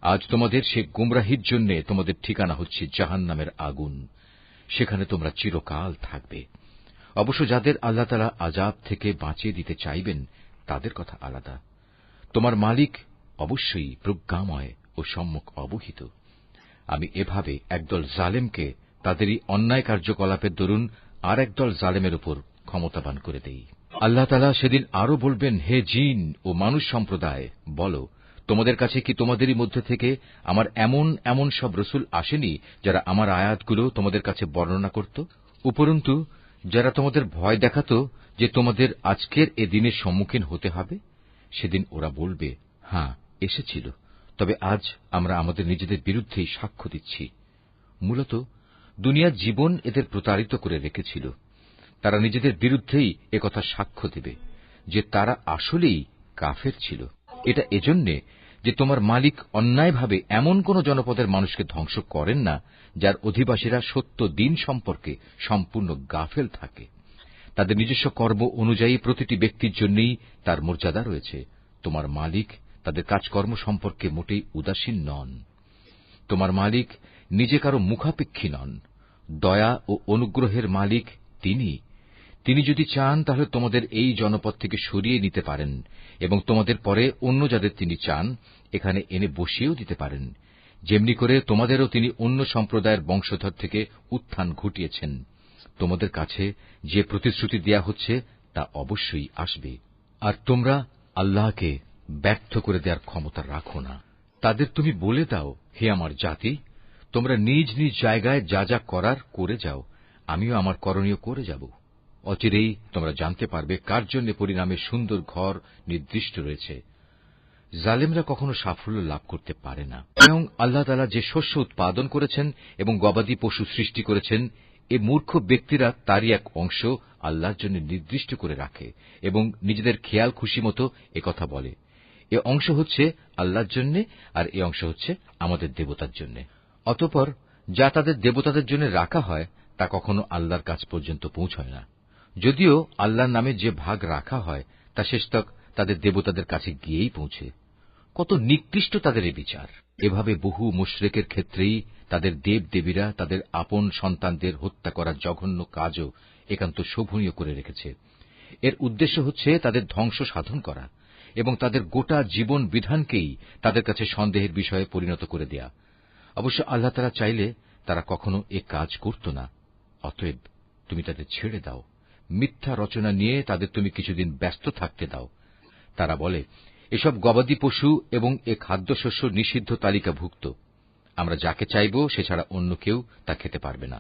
আজ তোমাদের সে গুমরাহির জন্য তোমাদের ঠিকানা হচ্ছে জাহান্নামের আগুন, সেখানে তোমরা চিরকাল থাকবে। অবশ্য যাদের আল্লাহ তাআলা আযাব থেকে বাঁচিয়ে দিতে চাইবেন, তাদের কথা আলাদা। তোমার মালিক অবশ্যই প্রজ্ঞাময় ও সম্যক অবহিত। আমি এভাবে একদল জালেমকে তাদেরই অন্যায় কার্যকলাপের দরুন আর একদল জালেমের উপর ক্ষমতাবান করে দেই। আল্লাহ তাআলা সেদিন আরো বলবেন, হে জিন ও মানুষ সম্প্রদায়, বলো, তোমাদের কাছে কি তোমাদেরই মধ্যে থেকে আমার এমন এমন সব রসুল আসেনি, যারা আমার আয়াতগুলো তোমাদের কাছে বর্ণনা করত? উপরন্তু যারা তোমাদের ভয় দেখাত যে তোমাদের আজকের এ দিনের সম্মুখীন হতে হবে? সেদিন ওরা বলবে, হ্যাঁ, এসেছিল, তবে আজ আমরা আমাদের নিজেদের বিরুদ্ধেই সাক্ষ্য দিচ্ছি। মূলত দুনিয়ার জীবন এদের প্রতারিত করে রেখেছিল। তারা নিজেদের বিরুদ্ধেই একথা সাক্ষ্য দেবে যে তারা আসলেই কাফের ছিল। এটা এজন্যে যে তোমার মালিক অন্যায়ভাবে এমন কোন জনপদের মানুষকে ধ্বংস করেন না, যার অধিবাসীরা সত্য দিন সম্পর্কে সম্পূর্ণ গাফেল থাকে। তাদের নিজস্ব কর্ম অনুযায়ী প্রতিটি ব্যক্তির জন্যই তার মর্যাদা রয়েছে। তোমার মালিক তাদের কাজকর্ম সম্পর্কে মোটেই উদাসীন নন। তোমার মালিক নিজে কারো মুখাপেক্ষী নন। দয়া ও অনুগ্রহের মালিক তিনি যদি চান তাহলে তোমাদের এই জনপদ থেকে সরিয়ে নিতে পারেন এবং তোমাদের পরে অন্য যাদের তিনি চান এখানে এনে বসিয়েও দিতে পারেন, যেমনি করে তোমাদেরও তিনি অন্য সম্প্রদায়ের বংশধর থেকে উত্থান ঘটিয়েছেন। তোমাদের কাছে যে প্রতিশ্রুতি দেয়া হচ্ছে তা অবশ্যই আসবে, আর তোমরা আল্লাহকে ব্যর্থ করে দেওয়ার ক্ষমতা রাখো না। তাদের তুমি বলে দাও, হে আমার জাতি, তোমরা নিজ নিজ জায়গায় যা যা করার করে যাও, আমিও আমার করণীয় করে যাব। অচিরেই তোমরা জানতে পারবে কার জন্য পরিণামে সুন্দর ঘর নির্দিষ্ট রয়েছে। জালেমরা কখনো সাফল্য লাভ করতে পারে না। এবং আল্লাহ তাআলা যে শস্য উৎপাদন করেছেন এবং গবাদি পশু সৃষ্টি করেছেন, এ মূর্খ ব্যক্তিরা তারই এক অংশ আল্লাহর জন্য নির্দিষ্ট করে রাখে এবং নিজেদের খেয়াল খুশি মতো একথা বলে, এ অংশ হচ্ছে আল্লাহর জন্য আর এ অংশ হচ্ছে আমাদের দেবতার জন্য। অতঃপর যা তাদের দেবতাদের জন্য রাখা হয় তা কখনো আল্লাহর কাছ পর্যন্ত পৌঁছয় না। যদিও আল্লাহর নামে যে ভাগ রাখা হয় তা শেষতক তাদের দেবতাদের কাছে গিয়েই পৌঁছে। কত নিকৃষ্ট তাদের এ বিচার! এভাবে বহু মুশরিকের ক্ষেত্রেই তাদের দেবদেবীরা তাদের আপন সন্তানদের হত্যা করার জঘন্য কাজও একান্ত শোভনীয় করে রেখেছে। এর উদ্দেশ্য হচ্ছে তাদের ধ্বংস সাধন করা এবং তাদের গোটা জীবন বিধানকেই তাদের কাছে সন্দেহের বিষয়ে পরিণত করে দেয়া। অবশ্য আল্লাহ তাআলা চাইলে তারা কখনো এ কাজ করত না। অতএব তুমি তাদের ছেড়ে দাও, মিথ্যা রচনা নিয়ে তাদের তুমি কিছুদিন ব্যস্ত থাকতে দাও। তারা বলে, এসব গবাদি পশু এবং এ খাদ্যশস্য নিষিদ্ধ তালিকাভুক্ত, আমরা যাকে চাইব সে ছাড়া অন্য কেউ তা খেতে পারবে না।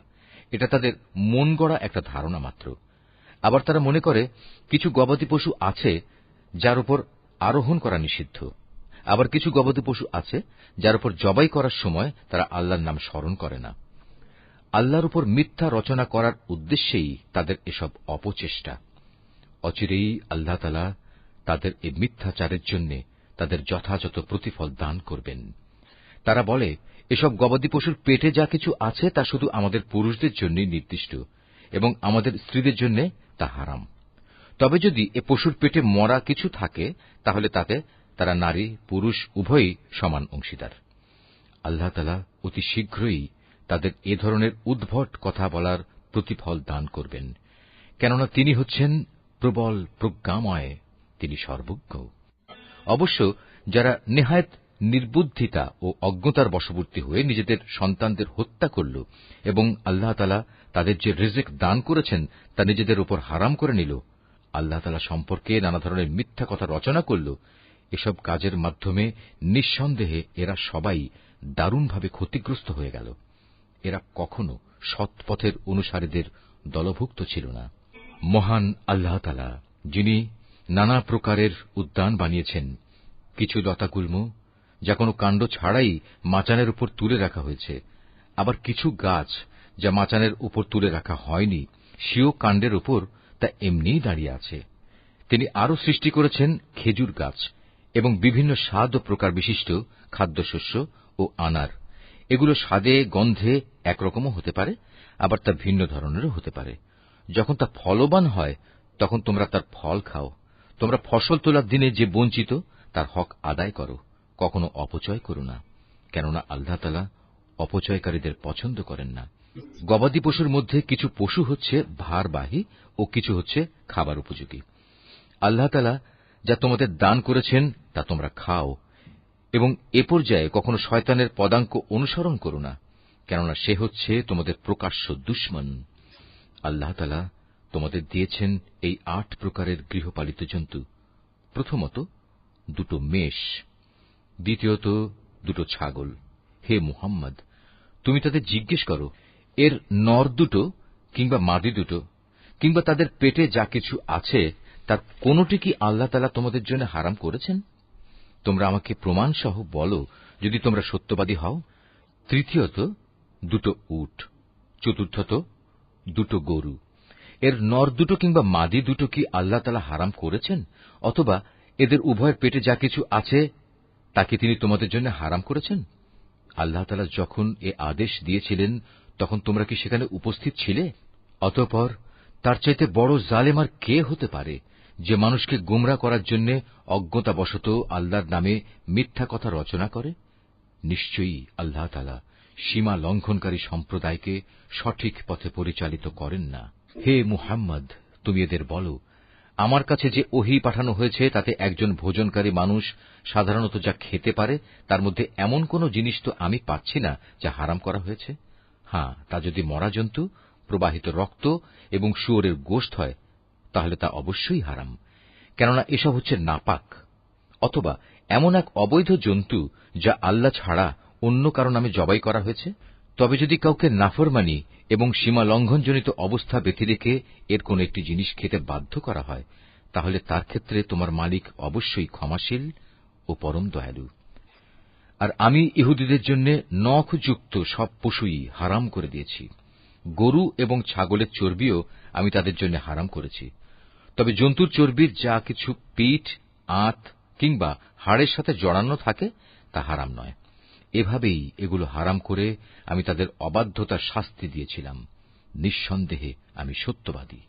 এটা তাদের মন গড়া একটা ধারণা মাত্র। আবার তারা মনে করে কিছু গবাদি পশু আছে যার উপর আরোহণ করা নিষিদ্ধ, আবার কিছু গবাদি পশু আছে যার উপর জবাই করার সময় তারা আল্লাহর নাম স্মরণ করে না। আল্লাহর উপর মিথ্যা রচনা করার উদ্দেশ্যেই তাদের এসব অপচেষ্টা। অচিরেই আল্লাহ তাআলা তাদের এ মিথ্যাচারের জন্য তাদের যথাযথ প্রতিফল দান করবেন। তারা বলে, এসব গবাদি পশুর পেটে যা কিছু আছে তা শুধু আমাদের পুরুষদের জন্যই নির্দিষ্ট এবং আমাদের স্ত্রীদের জন্য তা হারাম। তবে যদি এ পশুর পেটে মরা কিছু থাকে তাহলে তাতে তারা নারী পুরুষ উভয়ই সমান অংশীদার। আল্লাহ তাআলা অতি শীঘ্রই তাদের এ ধরনের উদ্ভট কথা বলার প্রতিফল দান করবেন, কেননা তিনি হচ্ছেন প্রবল প্রজ্ঞাময়, তিনি সর্বজ্ঞ। অবশ্য যারা নেহায়েত নির্বুদ্ধিতা ও অজ্ঞতার বশবর্তী হয়ে নিজেদের সন্তানদের হত্যা করল এবং আল্লাহ তাআলা তাদের যে রিজিক দান করেছেন তা নিজেদের উপর হারাম করে নিল, আল্লাহ তাআলা সম্পর্কে নানা ধরনের মিথ্যা কথা রচনা করল, এসব কাজের মাধ্যমে নিঃসন্দেহে এরা সবাই দারুণভাবে ক্ষতিগ্রস্ত হয়ে গেল। এরা কখনো সৎপথের অনুসারীদের দলভুক্ত ছিল না। মহান আল্লাহ তাআলা, যিনি নানা প্রকারের উদ্যান বানিয়েছেন, কিছু লতাগুল্ম যা কোনো কাণ্ড ছাড়াই মাচানের উপর তুলে রাখা হয়েছে, আবার কিছু গাছ যা মাচানের উপর তুলে রাখা হয়নি, স্বীয় কাণ্ডের উপর তা এমনিই দাঁড়িয়ে আছে। তিনি আরও সৃষ্টি করেছেন খেজুর গাছ এবং বিভিন্ন স্বাদ ও প্রকার বিশিষ্ট খাদ্যশস্য ও আনার। এগুলো স্বাদে গন্ধে একরকমও হতে পারে, আবার তা ভিন্ন ধরনেরও হতে পারে। যখন তা ফলবান হয় তখন তোমরা তার ফল খাও। তোমরা ফসল তোলার দিনে যে বঞ্চিত, তার হক আদায় করো, কখনো অপচয় করো না, কেননা আল্লাহ তাআলা অপচয়কারীদের পছন্দ করেন না। গবাদি পশুর মধ্যে কিছু পশু হচ্ছে ভারবাহী ও কিছু হচ্ছে খাবার উপযোগী। আল্লাহ তাআলা যা তোমাদের দান করেছেন তা তোমরা খাও, এবং এ পর্যায়ে কখনো শয়তানের পদাঙ্ক অনুসরণ করো না, কেননা সে হচ্ছে তোমাদের প্রকাশ্য দুশমন। আল্লাহ তাআলা তোমাদের দিয়েছেন এই 8 প্রকারের গৃহপালিত জন্তু। প্রথমত 2 মেষ, দ্বিতীয়ত 2 ছাগল। হে মুহাম্মদ, তুমি তাদের জিজ্ঞেস করো, এর নর 2 কিংবা মাদি 2 কিংবা তাদের পেটে যা কিছু আছে তার কোনটি কি আল্লাহ তাআলা তোমাদের জন্য হারাম করেছেন? তোমরা আমাকে প্রমাণ সহ বলো, যদি তোমরা সত্যবাদী হও। তৃতীয়ত 2 উট, চতুর্থত 2 গরু। এর নর 2 কিংবা মাদি 2 কি আল্লাহ তাআলা হারাম করেছেন, অথবা এদের উভয়ের পেটে যা কিছু আছে তা কি তিনি তোমাদের জন্য হারাম করেছেন? আল্লাহ তাআলা যখন এ আদেশ দিয়েছিলেন তখন তোমরা কি সেখানে উপস্থিত ছিলে? অতঃপর তার চাইতে বড় জালেম আর কে হতে পারে, যে মানুষকে গোমরা করার জন্য অজ্ঞতাবশত আল্লাহর নামে মিথ্যা কথা রচনা করে? নিশ্চয়ই আল্লাহ তাআলা সীমা লঙ্ঘনকারী সম্প্রদায়কে সঠিক পথে পরিচালিত করেন না। হে মুহাম্মদ, তুমি এদের বলো, আমার কাছে যে ওহী পাঠানো হয়েছে তাতে একজন ভোজনকারী মানুষ সাধারণত যা খেতে পারে তার মধ্যে এমন কোন জিনিস তো আমি পাচ্ছি না যা হারাম করা হয়েছে। হ্যাঁ, তা যদি মরা জন্তু, প্রবাহিত রক্ত এবং শুয়োরের গোশত হয় তাহলে তা অবশ্যই হারাম, কেননা এসব হচ্ছে নাপাক। অথবা এমন এক অবৈধ জন্তু যা আল্লাহ ছাড়া অন্য কারো নামে জবাই করা হয়েছে। তবে যদি কাউকে নাফরমানি এবং সীমা লঙ্ঘনজনিত অবস্থা ব্যতি রেখে এর কোন একটি জিনিস খেতে বাধ্য করা হয়, তাহলে তার ক্ষেত্রে তোমার মালিক অবশ্যই ক্ষমাশীল ও পরম দয়ালু। আর আমি ইহুদীদের জন্য নখযুক্ত সব পশুই হারাম করে দিয়েছি। গরু এবং ছাগলের চর্বিও আমি তাদের জন্য হারাম করেছি। তবে জন্তুর চর্বির যা কিছু পিঠ, আঁত কিংবা হাড়ের সাথে জড়ানো থাকে তা হারাম নয়। এভাবেই এগুলো হারাম করে আমি তাদের অবাধ্যতার শাস্তি দিয়েছিলাম। নিঃসন্দেহে আমি সত্যবাদী।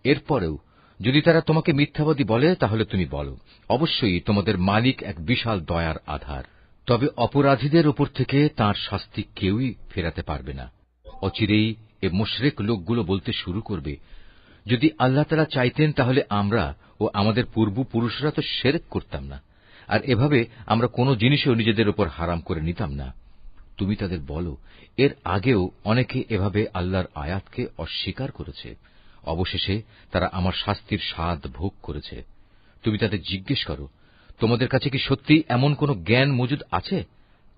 এরপরেও যদি তারা তোমাকে মিথ্যাবাদী বলে তাহলে তুমি বলো, অবশ্যই তোমাদের মালিক এক বিশাল দয়ার আধার। তবে অপরাধীদের উপর থেকে তাঁর শাস্তি কেউই ফেরাতে পারবে না। অচিরেই এ মুশরিক লোকগুলো বলতে শুরু করবে, যদি আল্লাহ তাআলা চাইতেন তাহলে আমরা ও আমাদের পূর্বপুরুষরা তো শিরক করতাম না, আর এভাবে আমরা কোন জিনিসও নিজেদের উপর হারাম করে নিতাম না। তুমি তাদের বলো, এর আগেও অনেকে এভাবে আল্লাহর আয়াতকে অস্বীকার করেছে। অবশেষে তারা আমার শাস্তির স্বাদ ভোগ করেছে। তুমি তাদের জিজ্ঞেস করো, তোমাদের কাছে কি সত্যি এমন কোন জ্ঞান মজুদ আছে?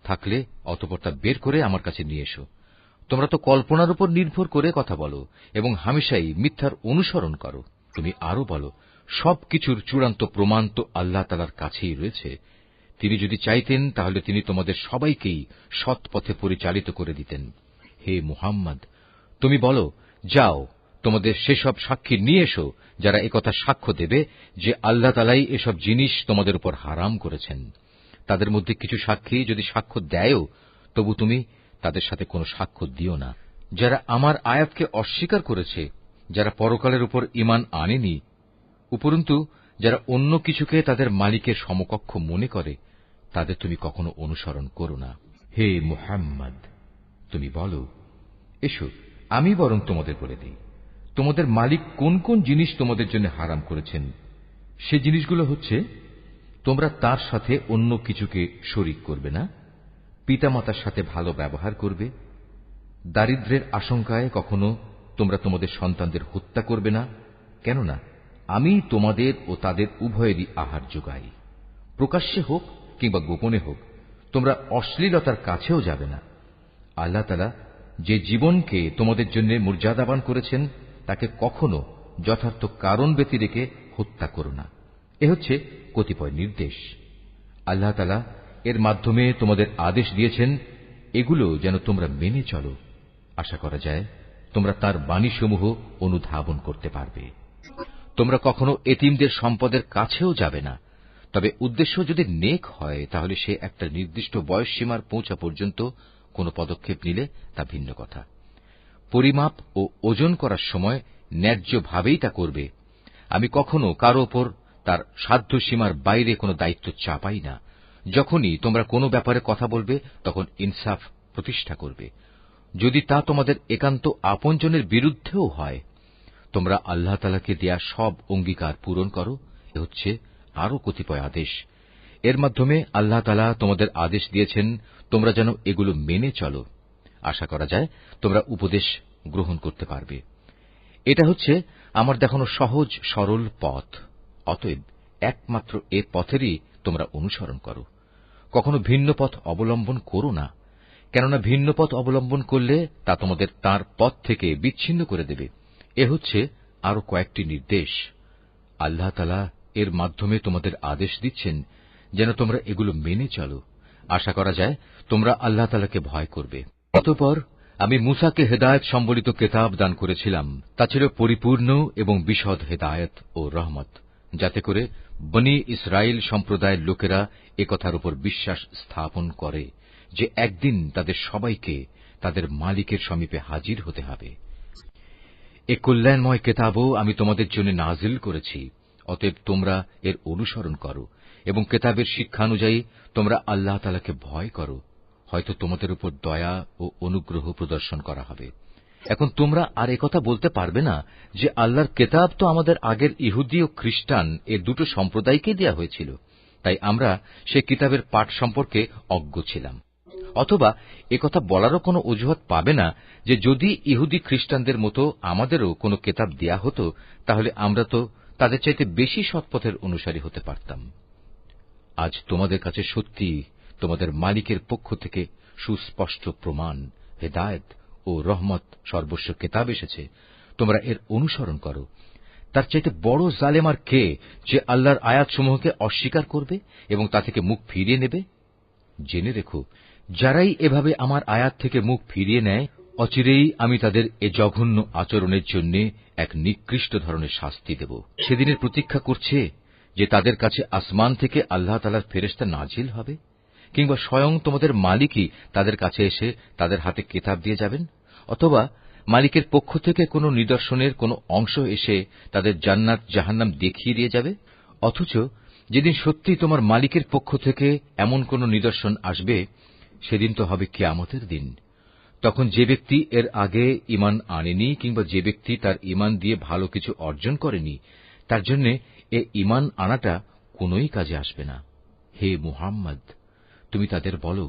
থাকলে অতঃপর তা বের করে আমার কাছে নিয়ে এসো। তোমরা তো কল্পনার উপর নির্ভর করে কথা বলো এবং হামেশাই মিথ্যার অনুসরণ করো। তুমি আরো বলো, সবকিছুর চূড়ান্ত প্রমাণ তো আল্লাহ তাআলার কাছেই রয়েছে। তিনি যদি চাইতেন তাহলে তিনি তোমাদের সবাইকেই সৎ পথে পরিচালিত করে দিতেন। হে মুহাম্মদ, তুমি বলো, যাও তোমাদের সেসব সাক্ষী নিয়ে এসো যারা একথা সাক্ষ্য দেবে যে আল্লাহ তাআলাই এসব জিনিস তোমাদের উপর হারাম করেছেন। তাদের মধ্যে কিছু সাক্ষী যদি সাক্ষ্য দেয়ও, তবু তুমি তাদের সাথে কোনো সাক্ষ্য দিও না। যারা আমার আয়াতকে অস্বীকার করেছে, যারা পরকালের উপর ঈমান আনেনি, উপরন্তু যারা অন্য কিছুকে তাদের মালিকের সমকক্ষ মনে করে, তাদের তুমি কখনো অনুসরণ করো না। হে মুহাম্মদ, তুমি বলো, এসো আমি বরং তোমাদের বলে দিই, তোমাদের মালিক কোন কোন জিনিস তোমাদের জন্য হারাম করেছেন। সে জিনিসগুলো হচ্ছে, তোমরা তার সাথে অন্য কিছুকে শরীক করবে না, পিতামাতার সাথে ভালো ব্যবহার করবে, দারিদ্র্যের আশঙ্কায় কখনো তোমরা তোমাদের সন্তানদের হত্যা করবে না, কেননা আমি তোমাদের ও তাদের উভয়েরই আহার যোগাই। প্রকাশ্যে হোক কিংবা গোপনে হোক তোমরা অশ্লীলতার কাছেও যাবে না। আল্লাহ তাআলা যে জীবনকে তোমাদের জন্য মর্যাদাবান করেছেন তাকে কখনো যথার্থ কারণ ব্যতি রেখে হত্যা করো না। এ হচ্ছে কতিপয় নির্দেশ। আল্লাহ তাআলা এর মাধ্যমে তোমাদের আদেশ দিয়েছেন এগুলো যেন তোমরা মেনে চলো। আশা করা যায় তোমরা তার বাণীসমূহ অনুধাবন করতে পারবে। তোমরা কখনো এতিমদের সম্পদের কাছেও যাবে না, তবে উদ্দেশ্য যদি নেক হয় তাহলে সে একটা নির্দিষ্ট বয়সসীমার পৌঁছা পর্যন্ত কোনো পদক্ষেপ নিলে তা ভিন্ন কথা। পরিমাপ ও ওজন করার সময় ন্যায্যভাবেই তা করবে। আমি কখনো কারো ওপর তার সাধ্য সীমার বাইরে কোনো দায়িত্ব চাপাই না। যখনই তোমরা কোনো ব্যাপারে কথা বলবে তখন ইনসাফ প্রতিষ্ঠা করবে, যদি তা তোমাদের একান্ত আপনজনের বিরুদ্ধেও হয়। তোমরা আল্লাহ তাআলাকে দেয়া সব অঙ্গীকার পূরণ করো। এ হচ্ছে আরো কতিপয় আদেশ। এর মাধ্যমে আল্লাহ তাআলা তোমাদের আদেশ দিয়েছেন তোমরা যেন এগুলো মেনে চলো। আশা করা যায় তোমরা উপদেশ গ্রহণ করতে পারবে। এটা হচ্ছে আমার দেখানো সহজ সরল পথ। অতএব একমাত্র এ পথেরই তোমরা অনুসরণ করো। কখনো ভিন্ন পথ অবলম্বন করো না, কেননা ভিন্ন পথ অবলম্বন করলে তা তোমাদের তাঁর পথ থেকে বিচ্ছিন্ন করে দেবে। এ হচ্ছে আরো কয়েকটি নির্দেশ। আল্লাহ তাআলা এর মাধ্যমে তোমাদের আদেশ দিচ্ছেন যেন তোমরা এগুলো মেনে চলো। আশা করা যায় তোমরা আল্লাহ তাআলাকে ভয় করবে। অতঃপর আমি মূসাকে হেদায়েত সম্বলিত কেতাব দান করেছিলাম। তা ছিল পরিপূর্ণ এবং বিশদ হেদায়েত ও রহমত, যাতে করে বনী ইসরাইল সম্প্রদায়ের লোকেরা একথার উপর বিশ্বাস স্থাপন করে যে একদিন তাদের সবাইকে তাদের মালিকের সমীপে হাজির হতে হবে। এ কল্যাণময় কেতাবও আমি তোমাদের জন্য নাজিল করেছি। অতএব তোমরা এর অনুসরণ করো এবং কেতাবের শিক্ষানুযায়ী তোমরা আল্লাহ তাআলাকে ভয় করো। হয়তো তোমাদের উপর দয়া ও অনুগ্রহ প্রদর্শন করা হবে। এখন তোমরা আর একথা বলতে পারবে না যে আল্লাহর কেতাব তো আমাদের আগের ইহুদি ও খ্রিস্টান এ দুটো সম্প্রদায়কেই দেয়া হয়েছিল, তাই আমরা সে কিতাবের পাঠ সম্পর্কে অজ্ঞ ছিলাম। অথবা একথা বলারও কোনো অজুহাত পাবে না যে যদি ইহুদি খ্রিস্টানদের মতো আমাদেরও কোনো কেতাব দেয়া হতো তাহলে আমরা তো তাদের চাইতে বেশি সৎপথের অনুসারী হতে পারতাম। আজ তোমাদের কাছে সত্যি তোমাদের মালিকের পক্ষ থেকে সুস্পষ্ট প্রমাণ, হেদায়েত ও রহমত সর্বস্ব কেতাব এসেছে। তোমরা এর অনুসরণ করো। তার চাইতে বড় জালেম আর কে যে আল্লাহর আয়াতসমূহকে অস্বীকার করবে এবং তা থেকে মুখ ফিরিয়ে নেবে? জেনে রেখো, যারাই এভাবে আমার আয়াত থেকে মুখ ফিরিয়ে নেয় অচিরেই আমি তাদের এ জঘন্য আচরণের জন্য এক নিকৃষ্ট ধরনের শাস্তি দেব। সেদিনের প্রতীক্ষা করছে যে তাদের কাছে আসমান থেকে আল্লাহ তাআলার ফেরেশতা নাজিল হবে, কিংবা স্বয়ং তোমাদের মালিকই তাদের কাছে এসে তাদের হাতে কিতাব দিয়ে যাবেন, অথবা মালিকের পক্ষ থেকে কোনো নিদর্শনের কোনো অংশ এসে তাদের জান্নাত জাহান্নাম দেখিয়ে দিয়ে যাবে। অথচ যেদিন সত্যি তোমার মালিকের পক্ষ থেকে এমন কোন নিদর্শন আসবে সেদিন তো হবে কিয়ামতের দিন। তখন যে ব্যক্তি এর আগে ঈমান আনেনি কিংবা যে ব্যক্তি তার ঈমান দিয়ে ভালো কিছু অর্জন করেনি তার জন্য এ ঈমান আনাটা কোনোই কাজে আসবে না। হে মুহাম্মদ, তুমি তাদের বলো,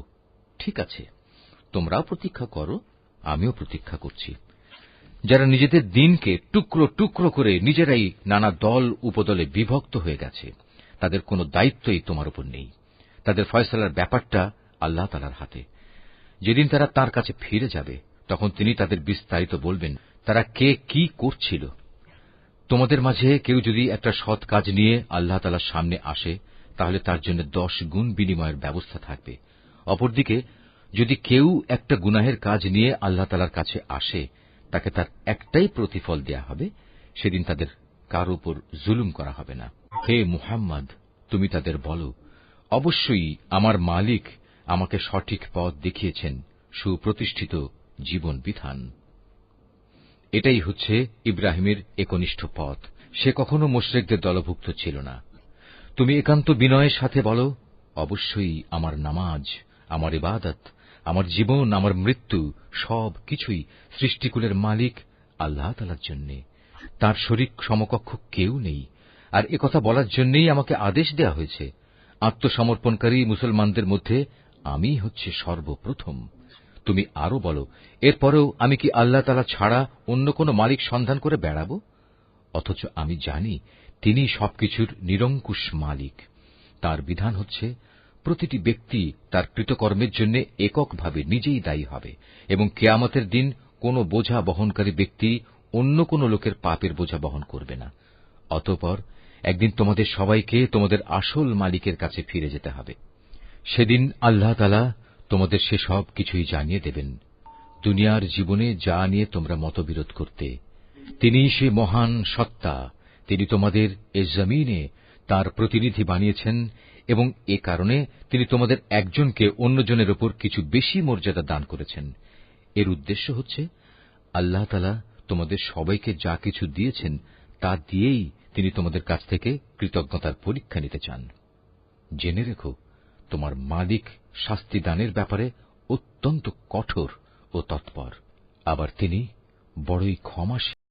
ঠিক আছে, তোমরাও প্রতীক্ষা করো, আমিও প্রতীক্ষা করছি। যারা নিজেদের দ্বীনকে টুকরো টুকরো করে নিজেরাই নানা দল উপদলে বিভক্ত হয়ে গেছে তাদের কোনো দায়িত্বই তোমার উপর নেই। তাদের ফয়সালার ব্যাপারটা আল্লাহ তাআলার হাতে। যেদিন তারা তাঁর কাছে ফিরে যাবে তখন তিনি তাদের বিস্তারিত বলবেন তারা কে কি করছিল। তোমাদের মাঝে কেউ যদি একটা সৎ কাজ নিয়ে আল্লাহ তাআলার সামনে আসে তাহলে তার জন্য 10 গুণ বিনিময়ের ব্যবস্থা থাকবে। অপরদিকে যদি কেউ একটা গুনাহের কাজ নিয়ে আল্লাহ তাআলার কাছে আসে তাকে তার একটাই প্রতিফল দেয়া হবে। সেদিন তাদের কারো উপর জুলুম করা হবে না। হে মুহাম্মদ, তুমি তাদের বলো, অবশ্যই আমার মালিক আমাকে সঠিক পথ দেখিয়েছেন, সুপ্রতিষ্ঠিত জীবন বিধান। এটাই হচ্ছে ইব্রাহিমের একনিষ্ঠ পথ। সে কখনো মুশরিকদের দলভুক্ত ছিল না। তুমি একান্ত বিনয়ের সাথে বলো, অবশ্যই আমার নামাজ, আমার ইবাদত, আমার জীবন, আমার মৃত্যু সব কিছুই সৃষ্টিকুলের মালিক আল্লাহ তাআলার জন্য। তার শরীক সমকক্ষ কেউ নেই। আর একথা বলার জন্যই আমাকে আদেশ দেয়া হয়েছে। আত্মসমর্পণকারী মুসলমানদের মধ্যে আমি হচ্ছে সর্বপ্রথম। তুমি আরো বলো, এরপরেও আমি কি আল্লাহ তাআলা ছাড়া অন্য কোন মালিক সন্ধান করে বেড়াবো? অথচ আমি জানি তিনি সবকিছুর নিরঙ্কুশ মালিক। তার বিধান হচ্ছে প্রতিটি ব্যক্তি তার কৃতকর্মের জন্য এককভাবে নিজেই দায়ী হবে এবং কিয়ামতের দিন কোন বোঝা বহনকারী ব্যক্তি অন্য কোন লোকের পাপের বোঝা বহন করবে না। অতঃপর একদিন তোমাদের সবাইকে তোমাদের আসল মালিকের কাছে ফিরে যেতে হবে। সেদিন আল্লাহ তাআলা তোমাদের সে সব কিছুই জানিয়ে দেবেন। দুনিয়ার জীবনে যা নিয়ে তোমরা মতবিরোধ করতে, তিনিই সে মহান সত্তা। তিনি তোমাদের এ জমিনে তার প্রতিনিধি বানিয়েছেন এবং এ কারণে তিনি তোমাদের একজনকে অন্যজনের উপর কিছু বেশি মর্যাদা দান করেছেন। এর উদ্দেশ্য হচ্ছে আল্লাহ তাআলা তোমাদের সবাইকে যা কিছু দিয়েছেন তা দিয়েই তিনি তোমাদের কাছ থেকে কৃতজ্ঞতার পরীক্ষা নিতে চান। জেনে রেখো, তোমার মালিক শাস্তি দানের ব্যাপারে অত্যন্ত কঠোর ও তৎপর। আবার তিনি বড়ই ক্ষমাশীল।